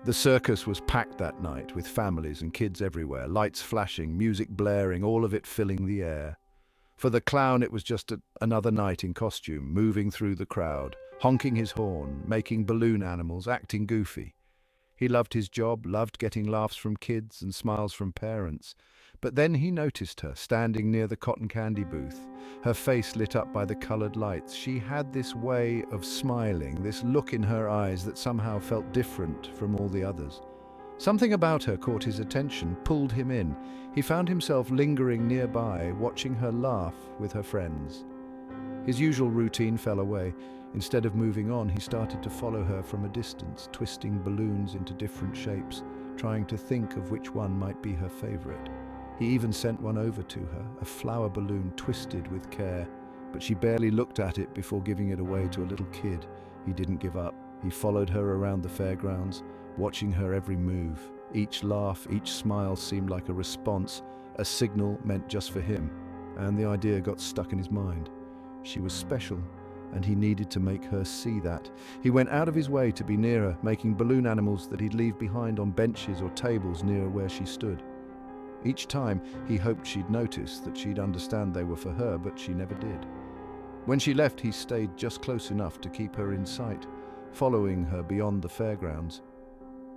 The circus was packed that night, with families and kids everywhere, lights flashing, music blaring, all of it filling the air. For the clown, it was just another night in costume, moving through the crowd, honking his horn, making balloon animals, acting goofy. He loved his job, loved getting laughs from kids and smiles from parents. But then he noticed her, standing near the cotton candy booth, her face lit up by the colored lights. She had this way of smiling, this look in her eyes that somehow felt different from all the others. Something about her caught his attention, pulled him in. He found himself lingering nearby, watching her laugh with her friends. His usual routine fell away. Instead of moving on, he started to follow her from a distance, twisting balloons into different shapes, trying to think of which one might be her favorite. He even sent one over to her, a flower balloon twisted with care, but she barely looked at it before giving it away to a little kid. He didn't give up. He followed her around the fairgrounds, watching her every move. Each laugh, each smile seemed like a response, a signal meant just for him, and the idea got stuck in his mind. She was special, and he needed to make her see that. He went out of his way to be near her, making balloon animals that he'd leave behind on benches or tables near where she stood. Each time, he hoped she'd notice, that she'd understand they were for her, but she never did. When she left, he stayed just close enough to keep her in sight, following her beyond the fairgrounds.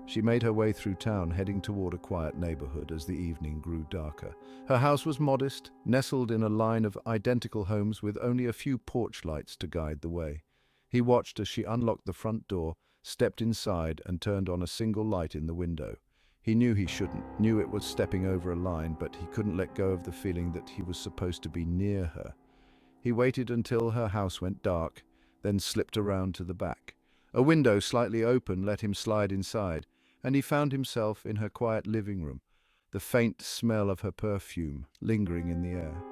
She made her way through town, heading toward a quiet neighborhood as the evening grew darker. Her house was modest, nestled in a line of identical homes with only a few porch lights to guide the way. He watched as she unlocked the front door, stepped inside, and turned on a single light in the window. He knew he shouldn't, knew it was stepping over a line, but he couldn't let go of the feeling that he was supposed to be near her. He waited until her house went dark, then slipped around to the back. A window slightly open let him slide inside, and he found himself in her quiet living room, the faint smell of her perfume lingering in the air.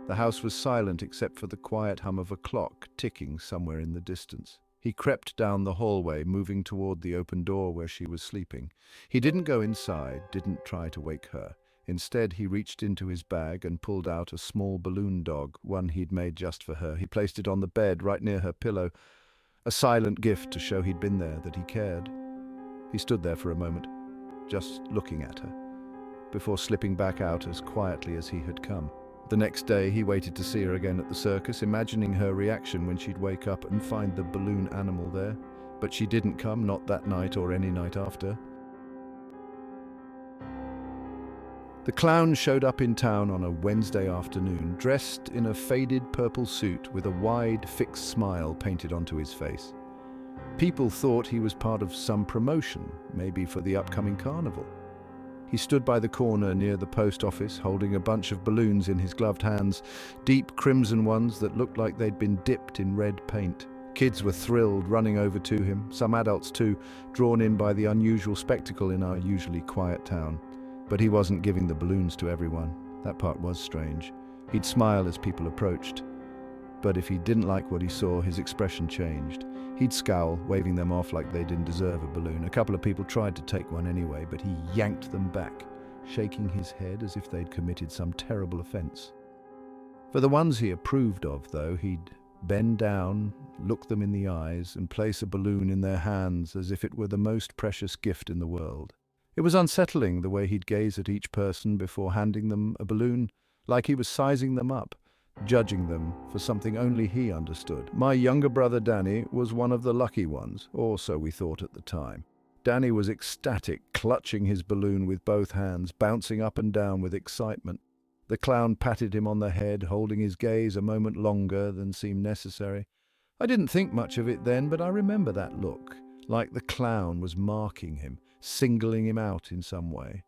The house was silent except for the quiet hum of a clock ticking somewhere in the distance. He crept down the hallway, moving toward the open door where she was sleeping. He didn't go inside, didn't try to wake her. Instead, he reached into his bag and pulled out a small balloon dog, one he'd made just for her. He placed it on the bed, right near her pillow, a silent gift to show he'd been there, that he cared. He stood there for a moment, just looking at her, before slipping back out as quietly as he had come. The next day, he waited to see her again at the circus, imagining her reaction when she'd wake up and find the balloon animal there. But she didn't come, not that night or any night after. The clown showed up in town on a Wednesday afternoon, dressed in a faded purple suit with a wide, fixed smile painted onto his face. People thought he was part of some promotion, maybe for the upcoming carnival. He stood by the corner near the post office, holding a bunch of balloons in his gloved hands, deep crimson ones that looked like they'd been dipped in red paint. Kids were thrilled, running over to him, some adults too, drawn in by the unusual spectacle in our usually quiet town. But he wasn't giving the balloons to everyone. That part was strange. He'd smile as people approached. But if he didn't like what he saw, his expression changed. He'd scowl, waving them off like they didn't deserve a balloon. A couple of people tried to take one anyway, but he yanked them back, shaking his head as if they'd committed some terrible offense. For the ones he approved of, though, he'd bend down, look them in the eyes, and place a balloon in their hands as if it were the most precious gift in the world. It was unsettling the way he'd gaze at each person before handing them a balloon, like he was sizing them up, judging them for something only he understood. My younger brother Danny was one of the lucky ones, or so we thought at the time. Danny was ecstatic, clutching his balloon with both hands, bouncing up and down with excitement. The clown patted him on the head, holding his gaze a moment longer than seemed necessary. I didn't think much of it then, but I remember that look, like the clown was marking him, singling him out in some way.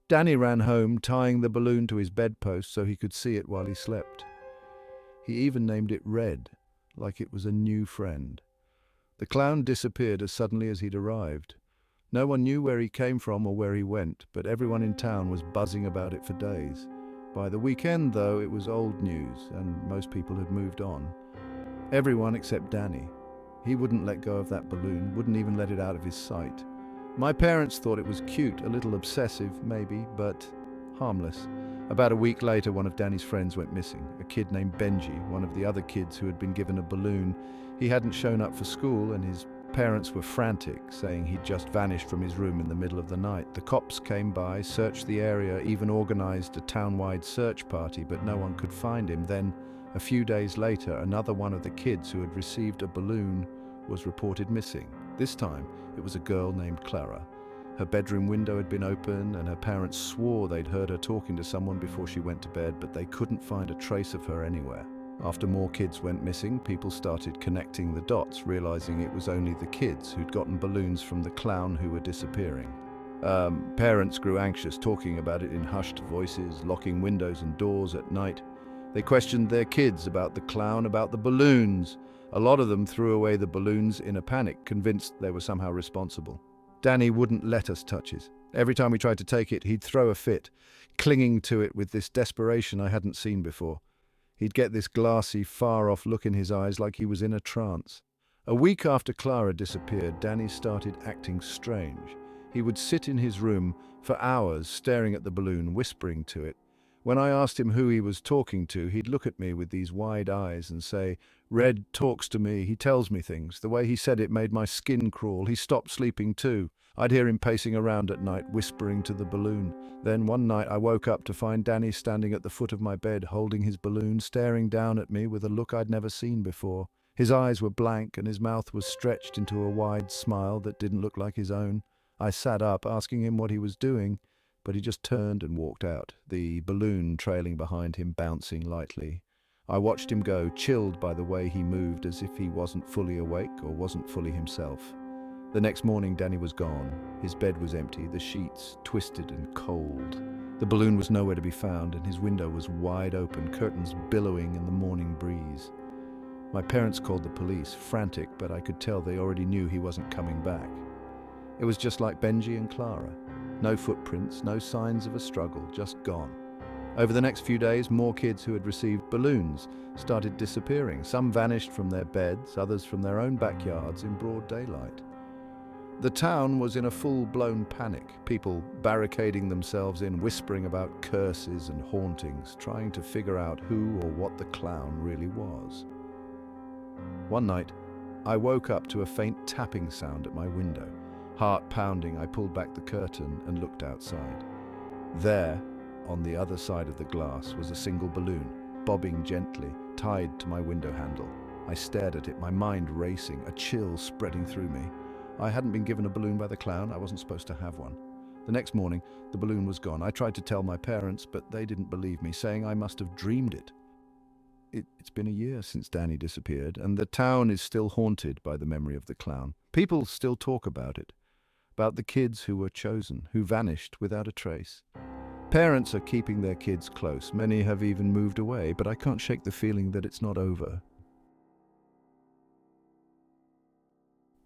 Danny ran home, tying the balloon to his bedpost so he could see it while he slept. He even named it Red, like it was a new friend. The clown disappeared as suddenly as he'd arrived. No one knew where he came from or where he went, but everyone in town was buzzing about it for days. By the weekend, though, it was old news, and most people had moved on. Everyone except Danny. He wouldn't let go of that balloon, wouldn't even let it out of his sight. My parents thought it was cute, a little obsessive, maybe, but harmless. About a week later, one of Danny's friends went missing, a kid named Benji, one of the other kids who had been given a balloon. He hadn't shown up for school, and his Parents were frantic, saying he'd just vanished from his room in the middle of the night. The cops came by, searched the area, even organized a town-wide search party, but no one could find him. Then, a few days later, another one of the kids who had received a balloon was reported missing. This time, it was a girl named Clara. Her bedroom window had been open, and her parents swore they'd heard her talking to someone before she went to bed, but they couldn't find a trace of her anywhere. After more kids went missing, people started connecting the dots, realizing it was only the kids who'd gotten balloons from the clown who were disappearing. Parents grew anxious, talking about it in hushed voices, locking windows and doors at night. They questioned their kids about the clown, about the balloons. A lot of them threw away the balloons in a panic, convinced they were somehow responsible. Danny wouldn't let us touch his. Every time we tried to take it, he'd throw a fit, clinging to it with this desperation I hadn't seen before. He'd get this glassy, far-off look in his eyes like he was in a trance. A week after Clara disappeared, Danny started acting strange. He would sit in his room for hours, staring at the balloon, whispering to it. When I asked him who he was talking to, he'd look at me with these wide eyes and say, "Red talks to me, he tells me things." The way he said it made my skin crawl. He stopped sleeping too. I'd hear him pacing around at night, whispering to the balloon. Then one night I woke up to find Danny standing at the foot of my bed, holding his balloon, staring down at me with a look I'd never seen before. His eyes were blank and his mouth was stretched into a wide smile that didn't look like his own. I sat up, asking him what he was doing, but he just turned and walked out, the balloon trailing behind him, bouncing lightly. I watched him go, chilled by the way he moved, as if he wasn't fully awake or wasn't fully himself. The next morning, Danny was gone. His bed was empty, the sheets twisted and cold. The balloon was nowhere to be found, and his window was wide open, curtains billowing in the morning breeze. My parents called the police, frantic, but I could tell they already knew he wasn't coming back. It was just like Benji and Clara. No footprints, no signs of a struggle, just gone. Over the next few days, more kids who had received balloons started disappearing. Some vanished from their beds, others from their own backyards in broad daylight. The town was in a full-blown panic, people barricading themselves in, whispering about curses and hauntings, trying to figure out who or what the clown really was. One night, I woke up to a faint tapping sound at my window. Heart pounding, I pulled back the curtain and looked outside. There, on the other side of the glass, was a single balloon, bobbing gently, tied to my window handle. I stared at it, my mind racing, a chill spreading through me. I hadn't been given a balloon by the clown. I wasn't supposed to have one. The next morning, the balloon was gone. I tried to tell my parents, but they didn't believe me, saying I must have dreamed it. It's been a year since Danny disappeared, and the town is still haunted by the memory of the clown. People still talk about it, about the kids who were chosen, who vanished without a trace. Parents are keeping their kids close. Many have even moved away, but I can't shake the feeling that it's not over.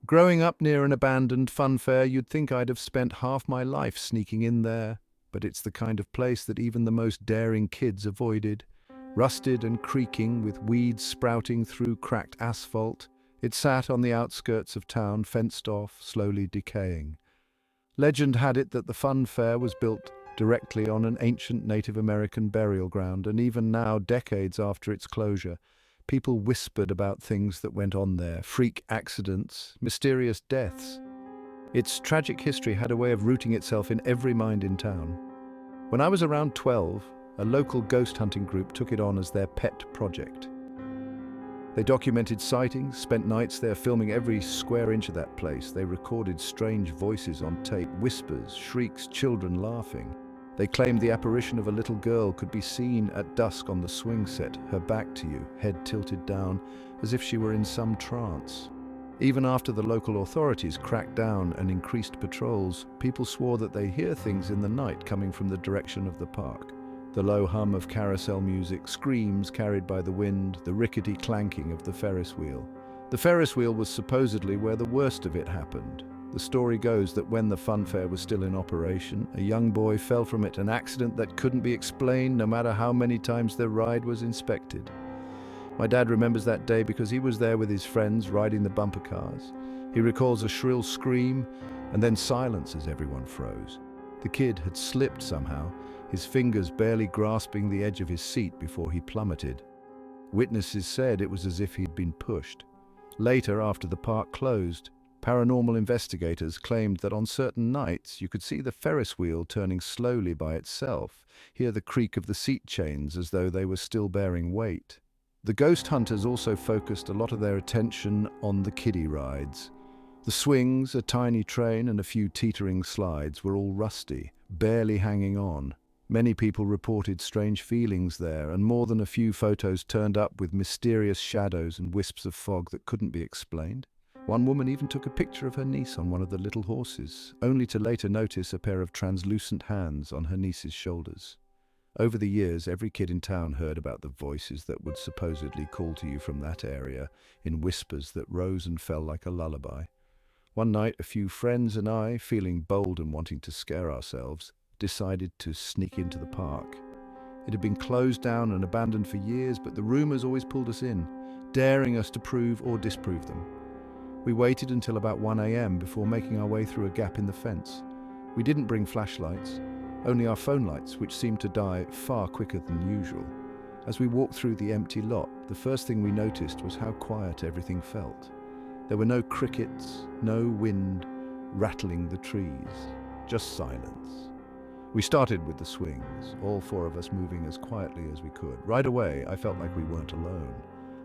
Growing up near an abandoned fun fair, you'd think I'd have spent half my life sneaking in there, but it's the kind of place that even the most daring kids avoided. Rusted and creaking, with weeds sprouting through cracked asphalt, it sat on the outskirts of town, fenced off, slowly decaying. Legend had it that the fun fair was built directly on an ancient Native American burial ground, and even now, decades after its closure, people whispered about things that went on there, freak accidents, mysterious deaths. Its tragic history had a way of rooting itself in every mind in town. When I was around 12, a local ghost hunting group took it on as their pet project. They documented sightings, spent nights there filming every square inch of that place. They recorded strange voices on tape, whispers, shrieks, children laughing. They claimed the apparition of a little girl could be seen at dusk on the swing set, her back to you, head tilted down, as if she were in some trance. Even after the local authorities cracked down and increased patrols, people swore that they hear things in the night coming from the direction of the park. The low hum of carousel music, screams carried by the wind, the rickety clanking of the Ferris wheel. The Ferris wheel was supposedly where the worst of it happened. The story goes that when the fun fair was still in operation, a young boy fell from it, an accident that couldn't be explained no matter how many times the ride was inspected. My dad remembers that day because he was there with his friends riding the bumper cars. He recalls a shrill scream and then silence as everyone froze. The kid had slipped somehow, his fingers barely grasping the edge of his seat before he plummeted. Witnesses said it was as if he'd been pushed. Later, after the park closed, Paranormal investigators claimed that on certain nights you could see the Ferris wheel turning slowly by itself, hear the creak of the seat chains as though they were still bearing weight. The ghost hunters also focused a lot of their attention on the kiddie rides. The swings, a tiny train, and a few teetering slides were all rusty, barely hanging on. Many people reported strange feelings there, and more than a few photos turned up with mysterious shadows and wisps of fog that couldn't be explained. One woman even took a picture of her niece on one of the little horses, only to later notice a pair of translucent hands on her niece's shoulders. Over the years, every kid in town heard about the voices that would supposedly call to you from that area in whispers that rose and fell like a lullaby. One night, a few friends and I, feeling bold and wanting to scare ourselves, decided to sneak into the park. It had been closed down and abandoned for years, but the rumors always pulled us in, daring us to prove or disprove them. We waited until about 1 a.m. before making our way through a gap in the fence. We didn't bring flashlights, only our phone lights, which seemed to die far quicker than usual. As we walked through the empty lot, the first thing we noticed was how quiet everything felt. There were no crickets, no wind rattling the trees, just silence. We started with the swings, all four of us moving as quietly as we could. Right away, I felt like we weren't alone.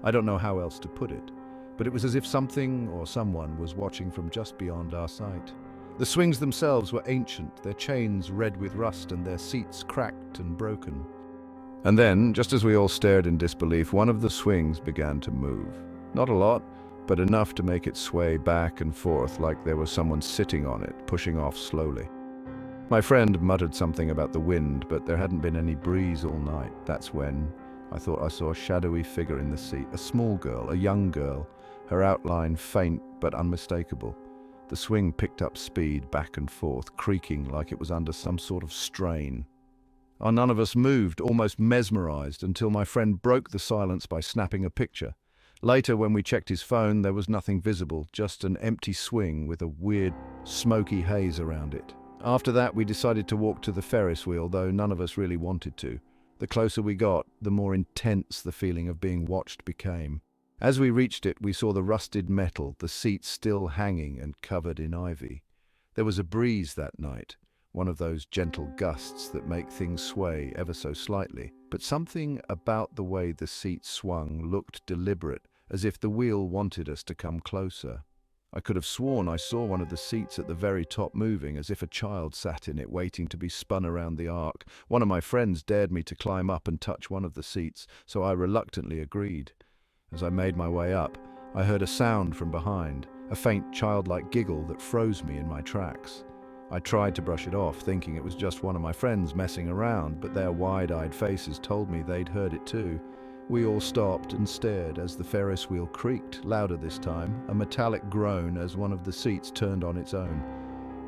I don't know how else to put it, but it was as if something or someone was watching from just beyond our sight. The swings themselves were ancient, their chains red with rust and their seats cracked and broken. And then, just as we all stared in disbelief, one of the swings began to move. Not a lot, but enough to make it sway back and forth like there was someone sitting on it, pushing off slowly. My friend muttered something about the wind, but there hadn't been any breeze all night. That's when I thought I saw a shadowy figure in the seat, a small girl, a young girl, her outline faint but unmistakable. The swing picked up speed back and forth, creaking like it was under some sort of strain. None of us moved, almost mesmerized, until my friend broke the silence by snapping a picture. Later, when we checked his phone, there was nothing visible, just an empty swing with a weird, smoky haze around it. After that, we decided to walk to the Ferris wheel, though none of us really wanted to. The closer we got, the more intense the feeling of being watched became. As we reached it, we saw the rusted metal, the seats still hanging and covered in ivy. There was a breeze that night, one of those gentle gusts that make things sway ever so slightly. But something about the way the seat swung looked deliberate, as if the wheel wanted us to come closer. I could have sworn I saw one of the seats at the very top moving, as if a child sat in it waiting to be spun around the arc. One of my friends dared me to climb up and touch one of the seats, so I reluctantly agreed. As I made my way up, I heard a sound from behind, a faint childlike giggle that froze me in my tracks. I tried to brush it off, thinking it was just one of my friends messing around, but their wide-eyed faces told me they'd heard it too. We all stopped and stared as the Ferris wheel creaked, louder this time, a metallic groan as one of the seats turned on its own.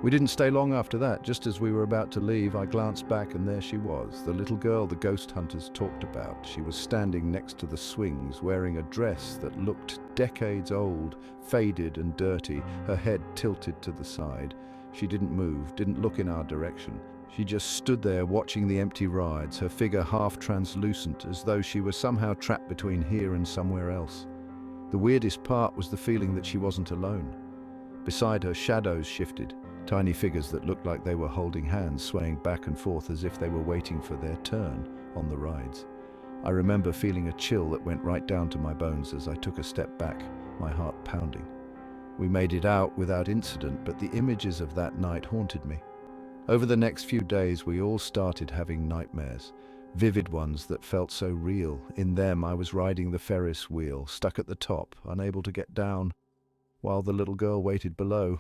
We didn't stay long after that. Just as we were about to leave, I glanced back and there she was, the little girl the ghost hunters talked about. She was standing next to the swings, wearing a dress that looked decades old, faded and dirty, her head tilted to the side. She didn't move, didn't look in our direction. She just stood there watching the empty rides, her figure half translucent, as though she were somehow trapped between here and somewhere else. The weirdest part was the feeling that she wasn't alone. Beside her, shadows shifted, tiny figures that looked like they were holding hands, swaying back and forth as if they were waiting for their turn on the rides. I remember feeling a chill that went right down to my bones as I took a step back, my heart pounding. We made it out without incident, but the images of that night haunted me. Over the next few days, we all started having nightmares, vivid ones that felt so real. In them, I was riding the Ferris wheel, stuck at the top, unable to get down, while the little girl waited below.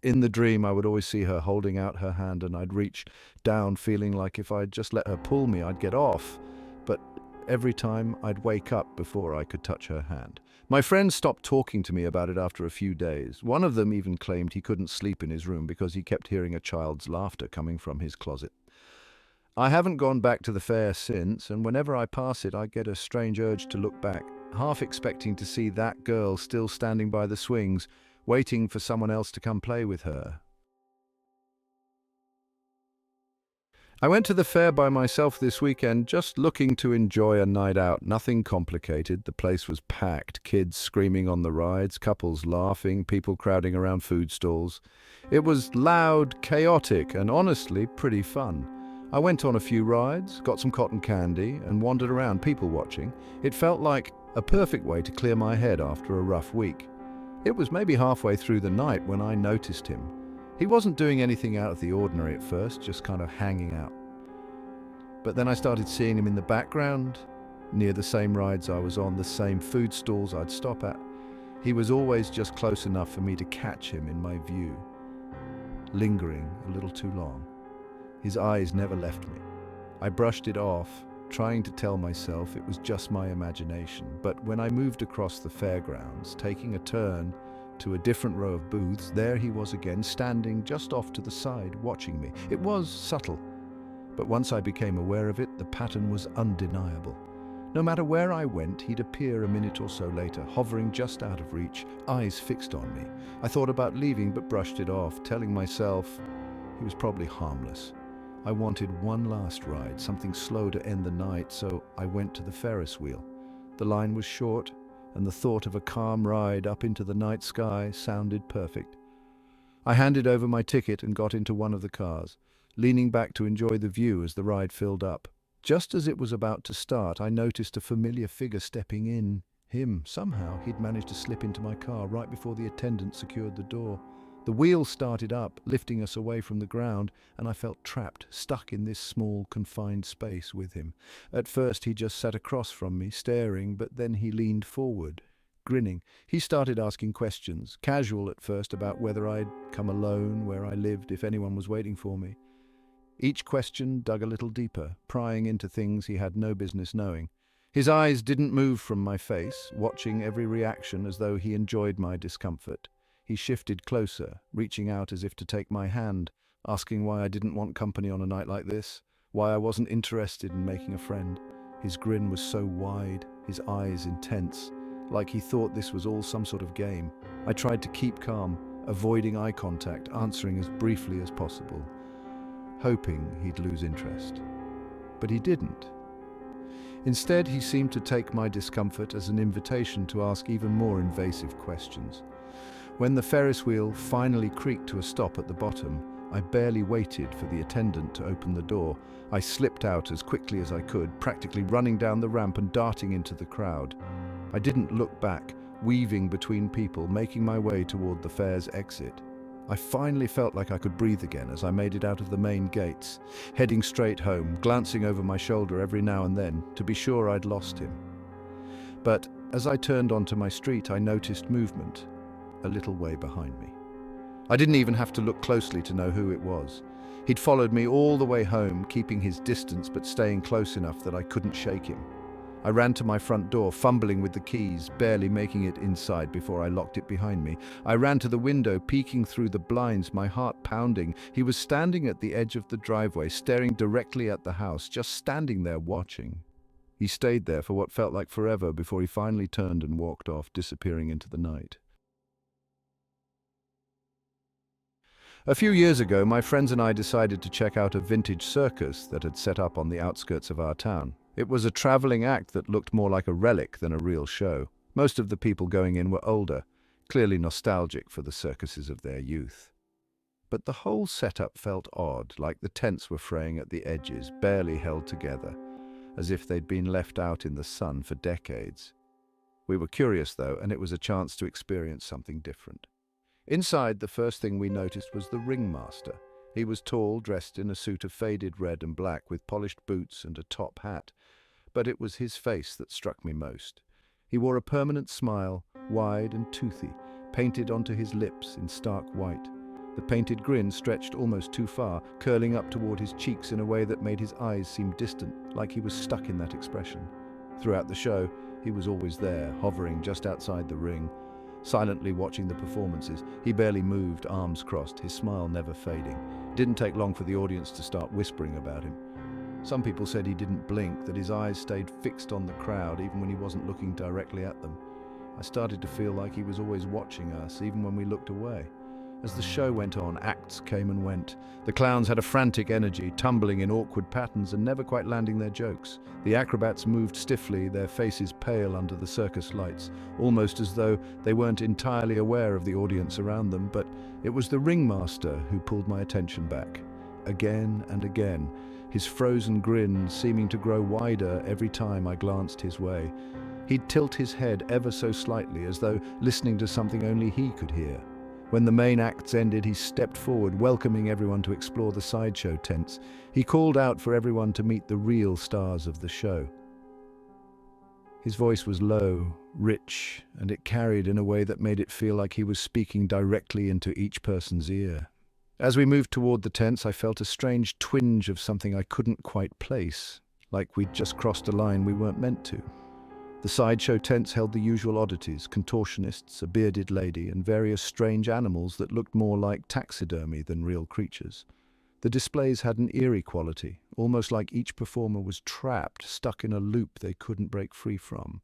In the dream, I would always see her holding out her hand, and I'd reach down, feeling like if I'd just let her pull me, I'd get off. But every time, I'd wake up before I could touch her hand. My friends stopped talking to me about it after a few days. One of them even claimed he couldn't sleep in his room because he kept hearing a child's laughter coming from his closet. I haven't gone back to the fair since, and whenever I pass it, I get a strange urge to look back, half expecting to see that girl still standing by the swings, waiting for someone else to come play with her. I went to the fair by myself this weekend, just looking to enjoy a night out. Nothing complicated. The place was packed. Kids screaming on the rides, couples laughing, people crowding around food stalls. It was loud, chaotic, and honestly pretty fun. I went on a few rides, got some cotton candy, and wandered around people watching. It felt like a perfect way to clear my head after a rough week. It was maybe halfway through the night when I noticed him. He wasn't doing anything out of the ordinary at first, just kind of hanging out. But then I started seeing him in the background, near the same rides I was on, the same food stalls I'd stop at. He was always just close enough for me to catch him in my view, lingering a little too long. His eyes never left me. I brushed it off, trying to tell myself it was just my imagination. But when I moved across the fairgrounds, taking a turn to a different row of booths, there he was again, standing just off to the side, watching me. It was subtle, but once I became aware of it, the pattern was undeniable. No matter where I went, he'd appear a minute or so later, hovering just out of reach, eyes fixed on me. I thought about leaving, but brushed it off, telling myself he was probably harmless. I wanted one last ride, something slow to end the night, so I went to the Ferris wheel. The line was short, and the thought of a calm ride up into the night sky sounded perfect. I handed over my ticket and got into one of the cars, leaning back to enjoy the view as the ride filled up. Just as it was about to start, I noticed a familiar figure stepping in. Him. Somehow, he'd managed to slip into my car right before the attendant secured the door. The wheel started up, lifting us away from the ground, and I felt trapped, stuck in this small, confined space with him. At first, he just sat across from me, staring, but then he leaned forward, grinning. He started asking questions, casual at first, about whether I'd come alone, where I lived, if anyone was waiting for me. Each question dug a little deeper, prying into things he had no business knowing. His eyes didn't move from my face, watching every reaction as though he enjoyed my discomfort. He shifted closer, reaching out as if to take my hand, asking why I didn't want company on a night like this, why I wasn't interested in making a friend. His grin was so wide, his eyes intense, like he thought this was all some sort of game. I tried to keep calm, avoiding eye contact, answering as briefly as possible, hoping he'd lose interest. But he didn't. Instead, he seemed to take my discomfort as an invitation to ask even more invasive questions. When the Ferris wheel finally creaked to a stop at the bottom, I barely waited for the attendant to open the door. I slipped out as quickly as I could, practically running down the ramp and darting into the crowd. I didn't look back, weaving between people, making my way toward the fair's exit. I finally felt like I could breathe again as I made it out of the main gates, heading straight home, glancing over my shoulder every now and then to be sure I'd lost him. But as I turned onto my street, I noticed movement a little way behind me. I didn't even have to look closely to know who it was. He'd followed me all the way home, keeping his distance but staying close enough that I couldn't shake him. I ran to my front door, fumbling with the keys, barely making it inside before I locked it behind me. I ran to the window, peeking through the blinds, my heart pounding. He was standing at the edge of the driveway, staring directly at the house, just standing there watching. He stayed there for what felt like forever before he finally turned and walked off, disappearing into the night. A few years ago, my friends and I decided to check out a vintage circus that had set up on the outskirts of our town. It was a traveling act that looked more like a relic than a real show. Most of the people going in were older, clearly nostalgic for the circuses of their youth. But the whole setup felt odd, like the tents were fraying at the edges, barely held together, as if they'd been left out in the sun for decades. We were curious, though, and it was a chance to experience something different. Inside, the first thing we noticed was the ringmaster. He was tall, dressed in a suit of faded red and black with polished boots and a top hat. But it was his face that struck me most. He wore a permanent smile, wide and toothy, painted onto his lips in stark white. The painted grin stretched almost too far, curling up toward his cheeks in a way that made his eyes seem distant, like he was stuck in that expression. Throughout the show, he was always there, hovering just outside the ring, silently watching the performances. He barely moved, arms crossed, his smile never fading. It didn't take long for the audience to start whispering about him. Some people said he didn't blink, that his eyes stayed fixed on the crowd even when he wasn't looking directly at them. I started to feel like he was always watching us, even when we looked away. As the show went on, acts came and went. The clowns had a frantic energy, tumbling in awkward patterns and never quite landing their jokes. The acrobats moved stiffly, their faces pale under the circus lights, almost as though they weren't entirely aware of the audience around them. But it was the ringmaster who pulled my attention back. Again and again, his frozen grin seeming to grow wider every time I glanced his way. He'd tilt his head ever so slightly, as though listening to something only he could hear. When the main acts ended, he stepped forward, welcoming everyone to explore the sideshow tents. He called out for everyone to meet the real stars of the show. His voice was low, rich, and it carried in a way that made it feel like he was speaking directly into each person's ear. As we moved toward the tents, I felt a strange twinge of something I couldn't quite place, like we'd just crossed a line we weren't meant to. The sideshow tents held the usual oddities, contortionists, a bearded lady, and various strange animals that looked more like taxidermy than real creatures. The displays had an eerie quality, almost like each performer was trapped, stuck in a loop they couldn't break free from.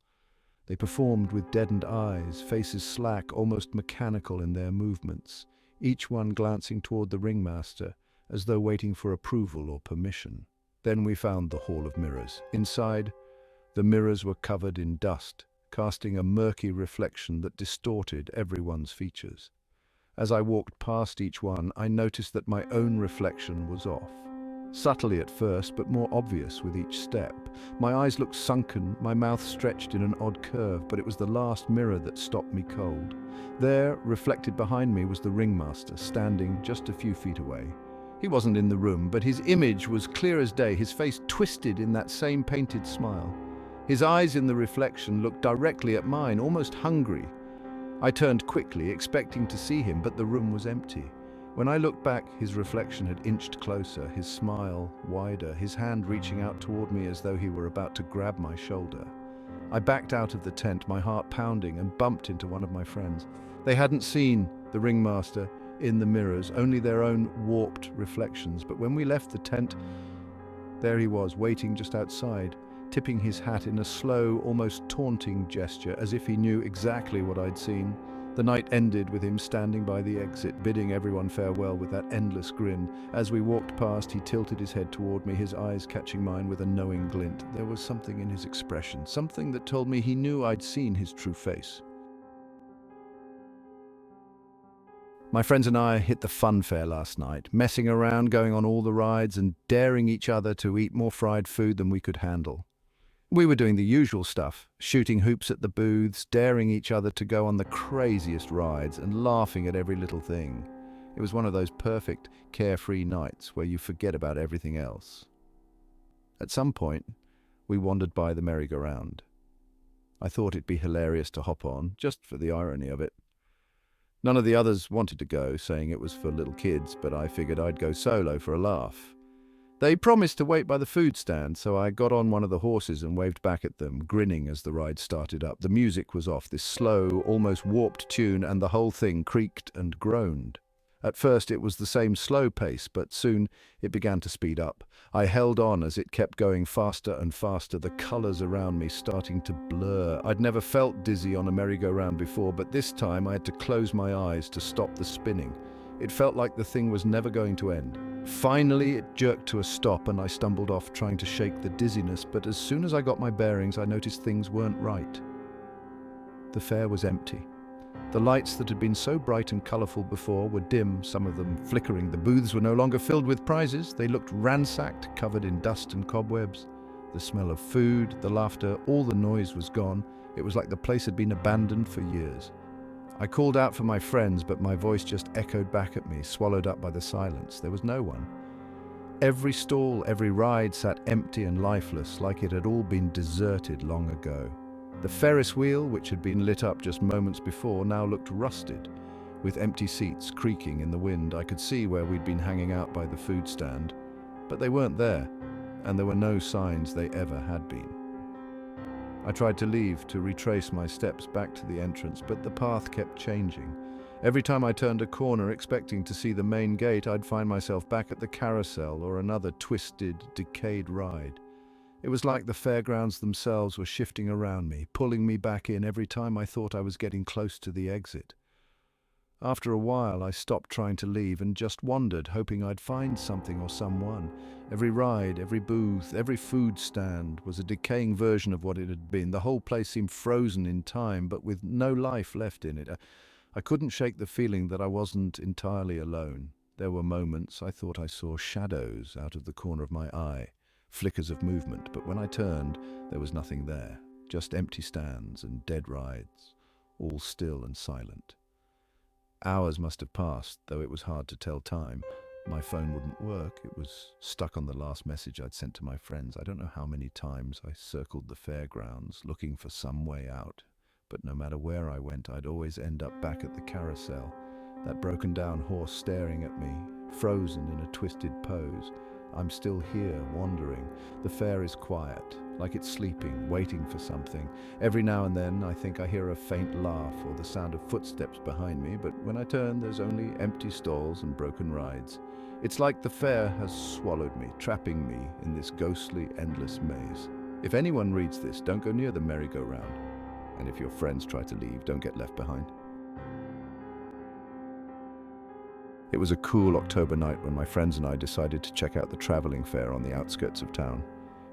They performed with deadened eyes, faces slack, almost mechanical in their movements, each one glancing toward the ringmaster, as though waiting for approval or permission. Then we found the Hall of Mirrors. Inside, the mirrors were covered in dust, casting a murky reflection that distorted everyone's features. As I walked past each one, I noticed that my own reflection was off. Subtly at first, but more obvious with each step. My eyes looked sunken, my mouth stretched in an odd curve, but it was the last mirror that stopped me cold. There, reflected behind me, was the ringmaster, standing just a few feet away. He wasn't in the room, but his image was clear as day, his face twisted in that same painted smile. His eyes in the reflection looked directly at mine, almost hungry. I turned quickly, expecting to see him, but the room was empty. When I looked back, his reflection had inched closer, his smile wider, his hand reaching out toward me as though he were about to grab my shoulder. I backed out of the tent, my heart pounding, and bumped into one of my friends. They hadn't seen the ringmaster in the mirrors, only their own warped reflections. But when we left the tent, there he was, waiting just outside, tipping his hat in a slow, almost taunting gesture, as if he knew exactly what I'd seen. The night ended with him standing by the exit, bidding everyone farewell with that endless grin. As we walked past, he tilted his head toward me, his eyes catching mine with a knowing glint. There was something in his expression, something that told me he knew I'd seen his true face. My friends and I hit the fun fair last night, messing around, going on all the rides, and daring each other to eat more fried food than we could handle. We were doing the usual stuff, shooting hoops at the booths, daring each other to go on the craziest rides, and laughing at every little thing. It was one of those perfect, carefree nights where you forget about everything else. At some point, we wandered by the merry-go-round. I thought it'd be hilarious to hop on, just for the irony of it. None of the others wanted to go, saying it was for little kids, but I figured I'd go solo for a laugh. They promised to wait by the food stand, so I got on one of the horses and waved back at them, grinning as the ride started up. The music was off, this slow, almost warped tune, and the whole thing creaked and groaned. At first it was the same slow pace, but soon it began to speed up. I held on as it kept going faster and faster, the colours around me starting to blur. I'd never felt dizzy on a merry-go-round before, but this time I had to close my eyes to stop the spinning. It felt like the thing was never going to end. Finally, it jerked to a stop and I stumbled off, trying to shake the dizziness, but as soon as I got my bearings, I noticed things weren't right. The fair was empty. The lights that had been so bright and colourful before were dim, some of them flickering. The booths were no longer filled with prizes. They looked ransacked, covered in dust and cobwebs. The smell of food, the laughter, all the noise was gone. It was like the place had been abandoned for years. I called out for my friends, but my voice just echoed back at me, swallowed up by the silence. There was no one. Every stall, every ride sat empty and lifeless, like it had all been deserted long ago. The Ferris wheel, which had been lit up just moments before, now looked rusted, with empty seats creaking in the wind. I could see where we'd been hanging out by the food stand, but they weren't there, and there were no signs they ever had been. I tried to leave, to retrace my steps back to the entrance, but the path kept changing. Every time I turned a corner expecting to see the main gate, I'd find myself back at the carousel or another twisted, decayed ride. It was like the fairgrounds themselves were shifting around me, pulling me back in every time I thought I was getting close to the exit. After a while, I stopped trying to leave and just wandered, hoping I'd find something or someone. Every ride, every booth, every food stand was a decaying version of what it had been. The whole place seemed frozen in time, but with no life left in it. I couldn't shake the feeling that I wasn't entirely alone. There were moments I thought I saw shadows out of the corner of my eye, flickers of movement, but when I turned, there was nothing there, just empty stands and dead rides, all still and silent. Hours must have passed, though it was hard to tell time. My phone wouldn't work. It was stuck on the last message I'd sent to my friends. I don't know how many times I circled the fairgrounds, looking for some way out. But no matter where I went, I'd always end up back at the carousel, that broken-down horse staring at me, frozen in a twisted pose. I'm still here, wandering. The fair is quiet, like it's sleeping, waiting for something. Every now and then, I think I hear a faint laugh or the sound of footsteps behind me, but when I turn, there's only empty stalls and broken rides. It's like the fair has swallowed me, trapping me in this ghostly, endless maze. If anyone reads this, don't go near the merry-go-round. And if your friends try to leave, don't get left behind. It was a cool October night when my friends and I decided to check out the traveling fair on the outskirts of town.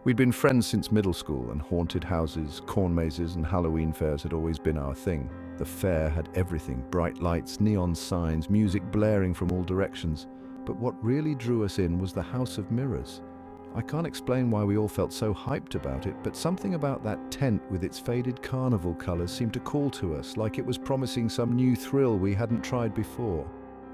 We'd been friends since middle school, and haunted houses, corn mazes, and Halloween fairs had always been our thing. The fair had everything: bright lights, neon signs, music blaring from all directions. But what really drew us in was the House of Mirrors. I can't explain why we all felt so hyped about it, but something about that tent with its faded carnival colors seemed to call to us, like it was promising some new thrill we hadn't tried before.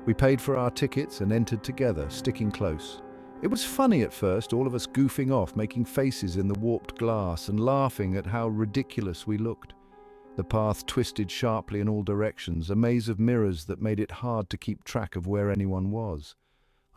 We paid for our tickets and entered together, sticking close. It was funny at first, all of us goofing off, making faces in the warped glass and laughing at how ridiculous we looked. The path twisted sharply in all directions, a maze of mirrors that made it hard to keep track of where anyone was.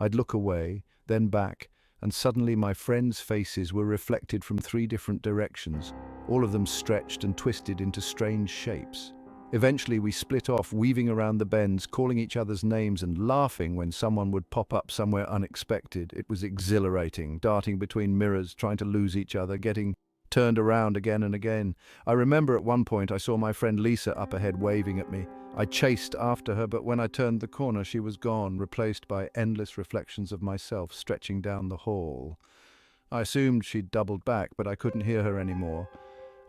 I'd look away, then back, and suddenly my friends' faces were reflected from 3 different directions, all of them stretched and twisted into strange shapes. Eventually we split off, weaving around the bends, calling each other's names and laughing when someone would pop up somewhere unexpected. It was exhilarating, darting between mirrors, trying to lose each other, getting turned around again and again. I remember at one point I saw my friend Lisa up ahead waving at me. I chased after her, but when I turned the corner she was gone, replaced by endless reflections of myself stretching down the hall. I assumed she'd doubled back, but I couldn't hear her anymore.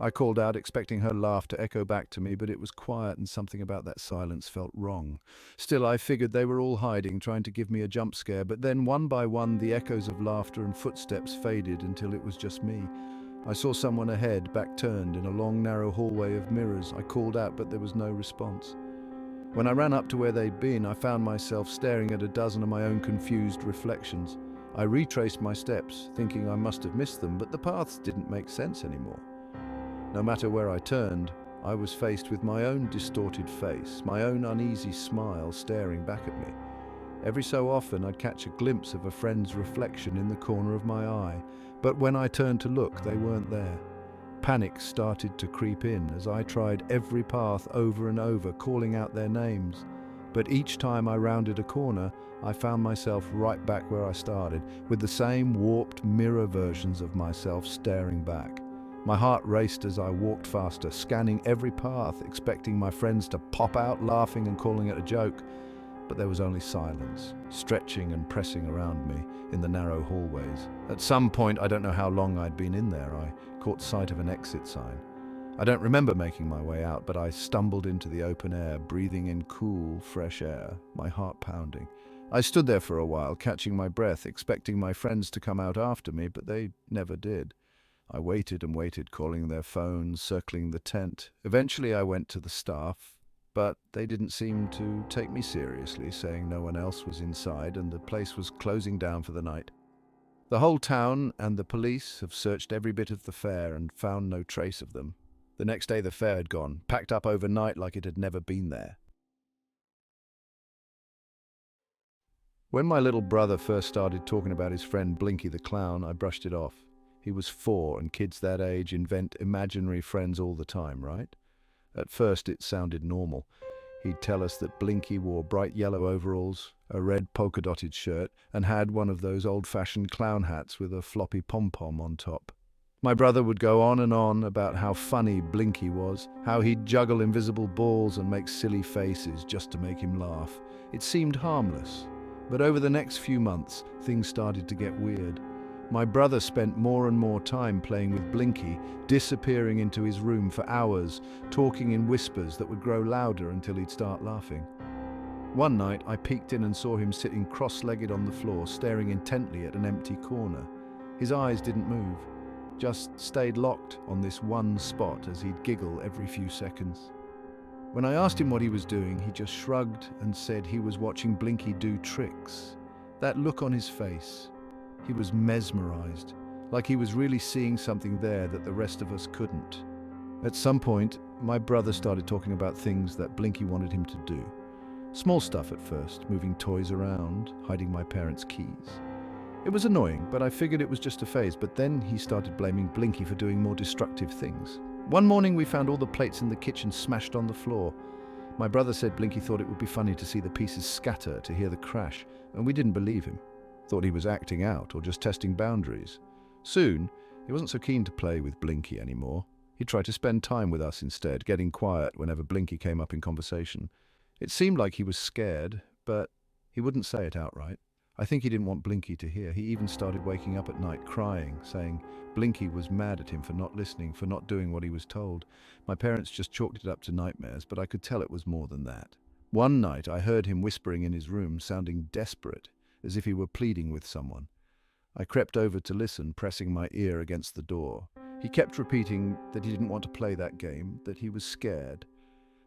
I called out, expecting her laugh to echo back to me, but it was quiet and something about that silence felt wrong. Still, I figured they were all hiding, trying to give me a jump scare, but then one by one the echoes of laughter and footsteps faded until it was just me. I saw someone ahead, back turned, in a long, narrow hallway of mirrors. I called out, but there was no response. When I ran up to where they'd been, I found myself staring at a dozen of my own confused reflections. I retraced my steps, thinking I must have missed them, but the paths didn't make sense anymore. No matter where I turned, I was faced with my own distorted face, my own uneasy smile staring back at me. Every so often I'd catch a glimpse of a friend's reflection in the corner of my eye, but when I turned to look, they weren't there. Panic started to creep in as I tried every path over and over, calling out their names. But each time I rounded a corner, I found myself right back where I started, with the same warped mirror versions of myself staring back. My heart raced as I walked faster, scanning every path, expecting my friends to pop out, laughing and calling it a joke. But there was only silence, stretching and pressing around me in the narrow hallways. At some point, I don't know how long I'd been in there, I caught sight of an exit sign. I don't remember making my way out, but I stumbled into the open air, breathing in cool, fresh air, my heart pounding. I stood there for a while, catching my breath, expecting my friends to come out after me, but they never did. I waited and waited, calling their phones, circling the tent. Eventually I went to the staff, but they didn't seem to take me seriously, saying no one else was inside and the place was closing down for the night. The whole town and the police have searched every bit of the fair and found no trace of them. The next day the fair had gone, packed up overnight like it had never been there. When my little brother first started talking about his friend Blinky the Clown, I brushed it off. He was 4, and kids that age invent imaginary friends all the time, right? At first it sounded normal. He'd tell us that Blinky wore bright yellow overalls, a red polka-dotted shirt, and had one of those old-fashioned clown hats with a floppy pom-pom on top. My brother would go on and on about how funny Blinky was, how he'd juggle invisible balls and make silly faces just to make him laugh. It seemed harmless. But over the next few months, things started to get weird. My brother spent more and more time playing with Blinky, disappearing into his room for hours, talking in whispers that would grow louder until he'd start laughing. One night, I peeked in and saw him sitting cross-legged on the floor, staring intently at an empty corner. His eyes didn't move, just stayed locked on this one spot as he'd giggle every few seconds. When I asked him what he was doing, he just shrugged and said he was watching Blinky do tricks. That look on his face, he was mesmerized, like he was really seeing something there that the rest of us couldn't. At some point, my brother started talking about things that Blinky wanted him to do. Small stuff at first, moving toys around, hiding my parents' keys. It was annoying, but I figured it was just a phase, but then he started blaming Blinky for doing more destructive things. One morning we found all the plates in the kitchen smashed on the floor. My brother said Blinky thought it would be funny to see the pieces scatter, to hear the crash, and we didn't believe him. Thought he was acting out or just testing boundaries. Soon, he wasn't so keen to play with Blinky anymore. He tried to spend time with us instead, getting quiet whenever Blinky came up in conversation. It seemed like he was scared, but he wouldn't say it outright. I think he didn't want Blinky to hear. He even started waking up at night crying, saying Blinky was mad at him for not listening, for not doing what he was told. My parents just chalked it up to nightmares, but I could tell it was more than that. One night I heard him whispering in his room, sounding desperate, as if he were pleading with someone. I crept over to listen, pressing my ear against the door. He kept repeating that he didn't want to play that game, that he was scared.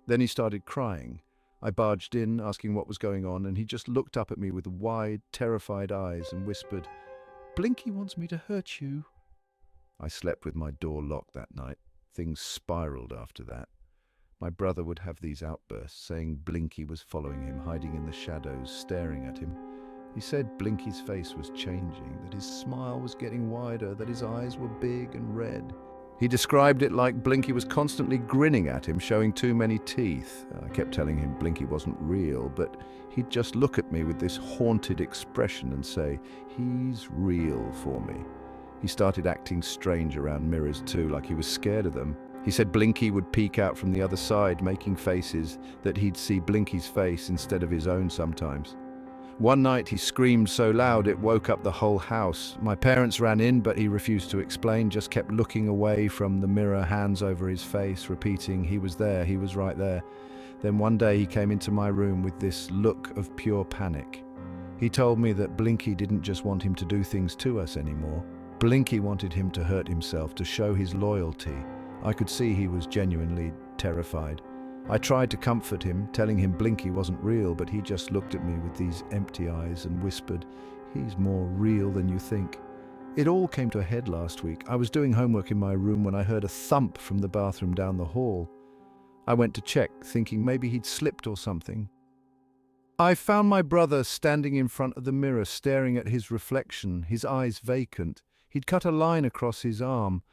Then he started crying. I barged in, asking what was going on, and he just looked up at me with wide, terrified eyes and whispered, "Blinky wants me to hurt you." I slept with my door locked that night. Things spiraled after that. My brother would have these outbursts, saying Blinky was following him, hiding in the shadows, staring at him. He said Blinky's face was changing, that his smile was getting wider, that his eyes were big and red. He described it like Blinky was constantly grinning at him, showing too many teeth. I kept telling him Blinky wasn't real, but he'd just look at me with this haunted expression and say, "He's real for me." He started acting strange around mirrors too, like he was scared of them. He said Blinky would peek out from the other side, making faces, that he'd see Blinky's face instead of his own sometimes. One night he screamed so loud it woke up the whole house. My parents ran in, but he refused to explain, just kept looking away from the mirror, hands over his face, repeating, "He was there, he was right there." Then one day he came into my room with this look of pure panic. He told me that Blinky didn't just want him to do things to us anymore. Blinky wanted him to hurt himself, to show his loyalty. I could see he was genuinely terrified. I tried to comfort him, telling him Blinky wasn't real, but he just looked at me with these empty eyes and whispered, "He's more real than you think." It all came to a head last week. I was doing homework in my room when I heard a thump from the bathroom down the hall. I went to check, thinking maybe he'd slipped or something. I found my brother standing in front of the mirror, staring at his reflection, his eyes vacant. He'd cut a line across his arm.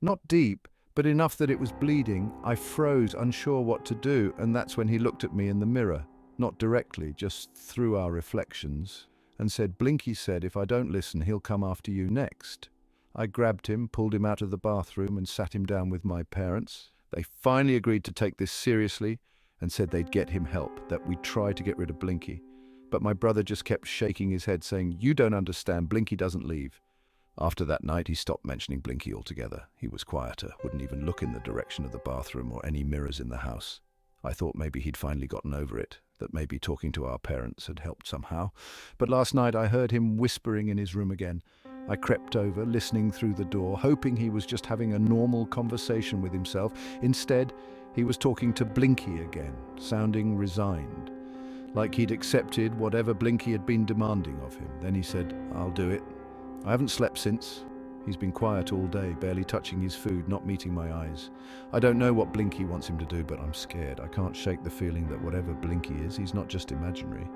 Not deep, but enough that it was bleeding. I froze, unsure what to do, and that's when he looked at me in the mirror, not directly, just through our reflections, and said, "Blinky said if I don't listen, he'll come after you next." I grabbed him, pulled him out of the bathroom, and sat him down with my parents. They finally agreed to take this seriously and said they'd get him help, that we'd try to get rid of Blinky. But my brother just kept shaking his head, saying, "You don't understand, Blinky doesn't leave." After that night, he stopped mentioning Blinky altogether. He was quieter, wouldn't even look in the direction of the bathroom or any mirrors in the house. I thought maybe he'd finally gotten over it, that maybe talking to our parents had helped somehow. But last night I heard him whispering in his room again. I crept over, listening through the door, hoping he was just having a normal conversation with himself. Instead, he was talking to Blinky again, sounding resigned, like he'd accepted whatever Blinky had been demanding of him. Then he said, "I'll do it." I haven't slept since. He's been quiet all day, barely touching his food, not meeting my eyes. I don't know what Blinky wants him to do, but I'm scared. I can't shake the feeling that whatever Blinky is, he's not just imaginary.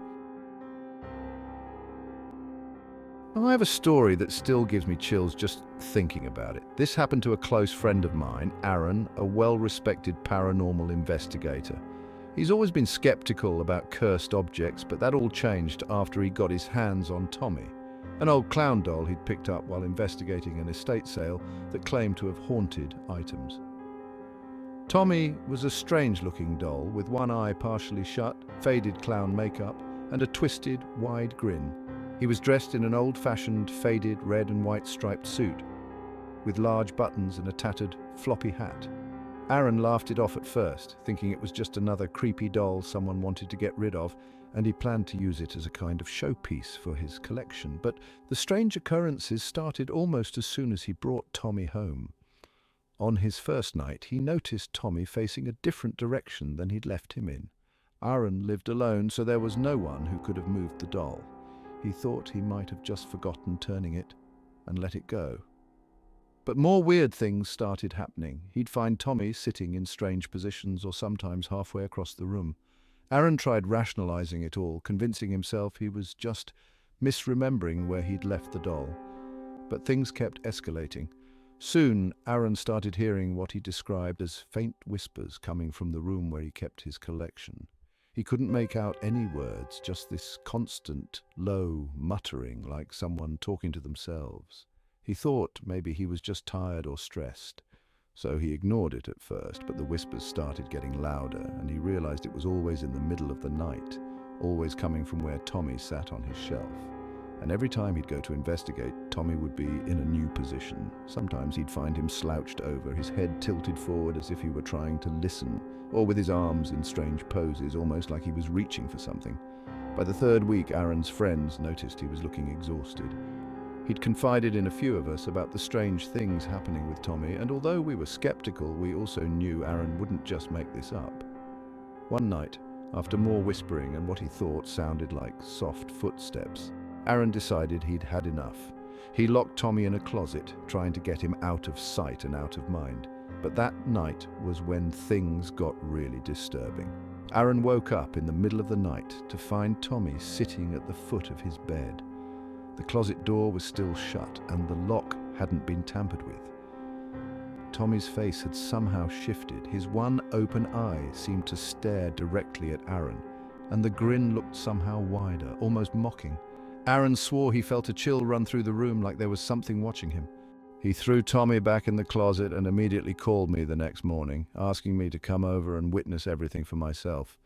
I have a story that still gives me chills just thinking about it. This happened to a close friend of mine, Aaron, a well-respected paranormal investigator. He's always been skeptical about cursed objects, but that all changed after he got his hands on Tommy. an old clown doll he'd picked up while investigating an estate sale that claimed to have haunted items. Tommy was a strange-looking doll with one eye partially shut, faded clown makeup, and a twisted, wide grin. He was dressed in an old-fashioned, faded red and white striped suit, with large buttons and a tattered, floppy hat. Aaron laughed it off at first, thinking it was just another creepy doll someone wanted to get rid of, and he planned to use it as a kind of showpiece for his collection. But the strange occurrences started almost as soon as he brought Tommy home. On his first night, he noticed Tommy facing a different direction than he'd left him in. Aaron lived alone, so there was no one who could have moved the doll. He thought he might have just forgotten turning it and let it go. But more weird things started happening. He'd find Tommy sitting in strange positions or sometimes halfway across the room. Aaron tried rationalizing it all, convincing himself he was just misremembering where he'd left the doll. But things kept escalating. Soon, Aaron started hearing what he described as faint whispers coming from the room where he kept his collection. He couldn't make out any words, just this constant, low muttering like someone talking to themselves. He thought maybe he was just tired or stressed, so he ignored it at first, but the whispers started getting louder, and he realized it was always in the middle of the night, always coming from where Tommy sat on his shelf. And every time he'd go to investigate, Tommy would be in a new position. Sometimes he'd find him slouched over, his head tilted forward as if he were trying to listen, or with his arms in strange poses, almost like he was reaching for something. By the third week, Aaron's friends noticed he was looking exhausted. He'd confided in a few of us about the strange things happening with Tommy, and although we were skeptical, we also knew Aaron wouldn't just make this up. One night, after more whispering and what he thought sounded like soft footsteps, Aaron decided he'd had enough. He locked Tommy in a closet, trying to get him out of sight and out of mind. But that night was when things got really disturbing. Aaron woke up in the middle of the night to find Tommy sitting at the foot of his bed. The closet door was still shut, and the lock hadn't been tampered with. Tommy's face had somehow shifted. His one open eye seemed to stare directly at Aaron, and the grin looked somehow wider, almost mocking. Aaron swore he felt a chill run through the room, like there was something watching him. He threw Tommy back in the closet and immediately called me the next morning, asking me to come over and witness everything for myself.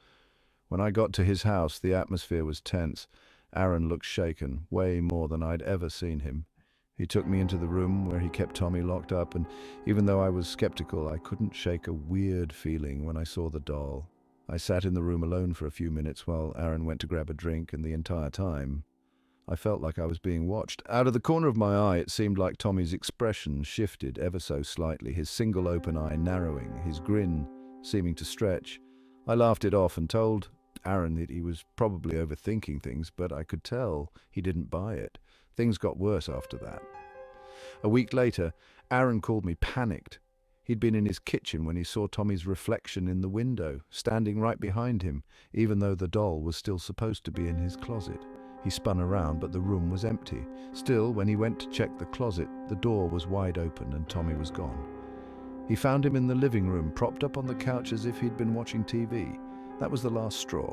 When I got to his house, the atmosphere was tense. Aaron looked shaken, way more than I'd ever seen him. He took me into the room where he kept Tommy locked up, and even though I was skeptical, I couldn't shake a weird feeling when I saw the doll. I sat in the room alone for a few minutes while Aaron went to grab a drink, and the entire time, I felt like I was being watched. Out of the corner of my eye, it seemed like Tommy's expression shifted ever so slightly, his single open eye narrowing, his grin seeming to stretch. I laughed it off and told Aaron that he was probably overthinking things, but I could tell he didn't buy it. Things got worse after that. A week later, Aaron called me panicked. He'd been in his kitchen when he saw Tommy's reflection in the window, standing right behind him, even though the doll was still supposed to be in his closet. He spun around, but the room was empty. Still, when he went to check the closet, the door was wide open and Tommy was gone. He found him in the living room, propped up on the couch as if he'd been watching TV. That was the last straw.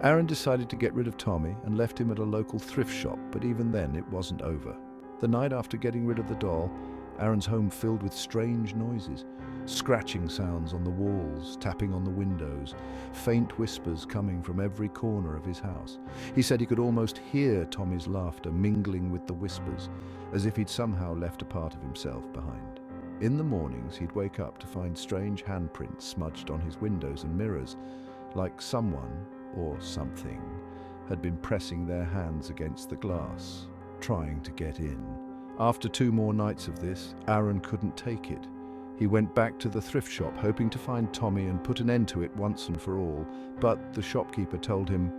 Aaron decided to get rid of Tommy and left him at a local thrift shop, but even then it wasn't over. The night after getting rid of the doll, Aaron's home filled with strange noises, scratching sounds on the walls, tapping on the windows, faint whispers coming from every corner of his house. He said he could almost hear Tommy's laughter mingling with the whispers, as if he'd somehow left a part of himself behind. In the mornings, he'd wake up to find strange handprints smudged on his windows and mirrors, like someone, or something, had been pressing their hands against the glass, trying to get in. After 2 more nights of this, Aaron couldn't take it. He went back to the thrift shop, hoping to find Tommy and put an end to it once and for all, but the shopkeeper told him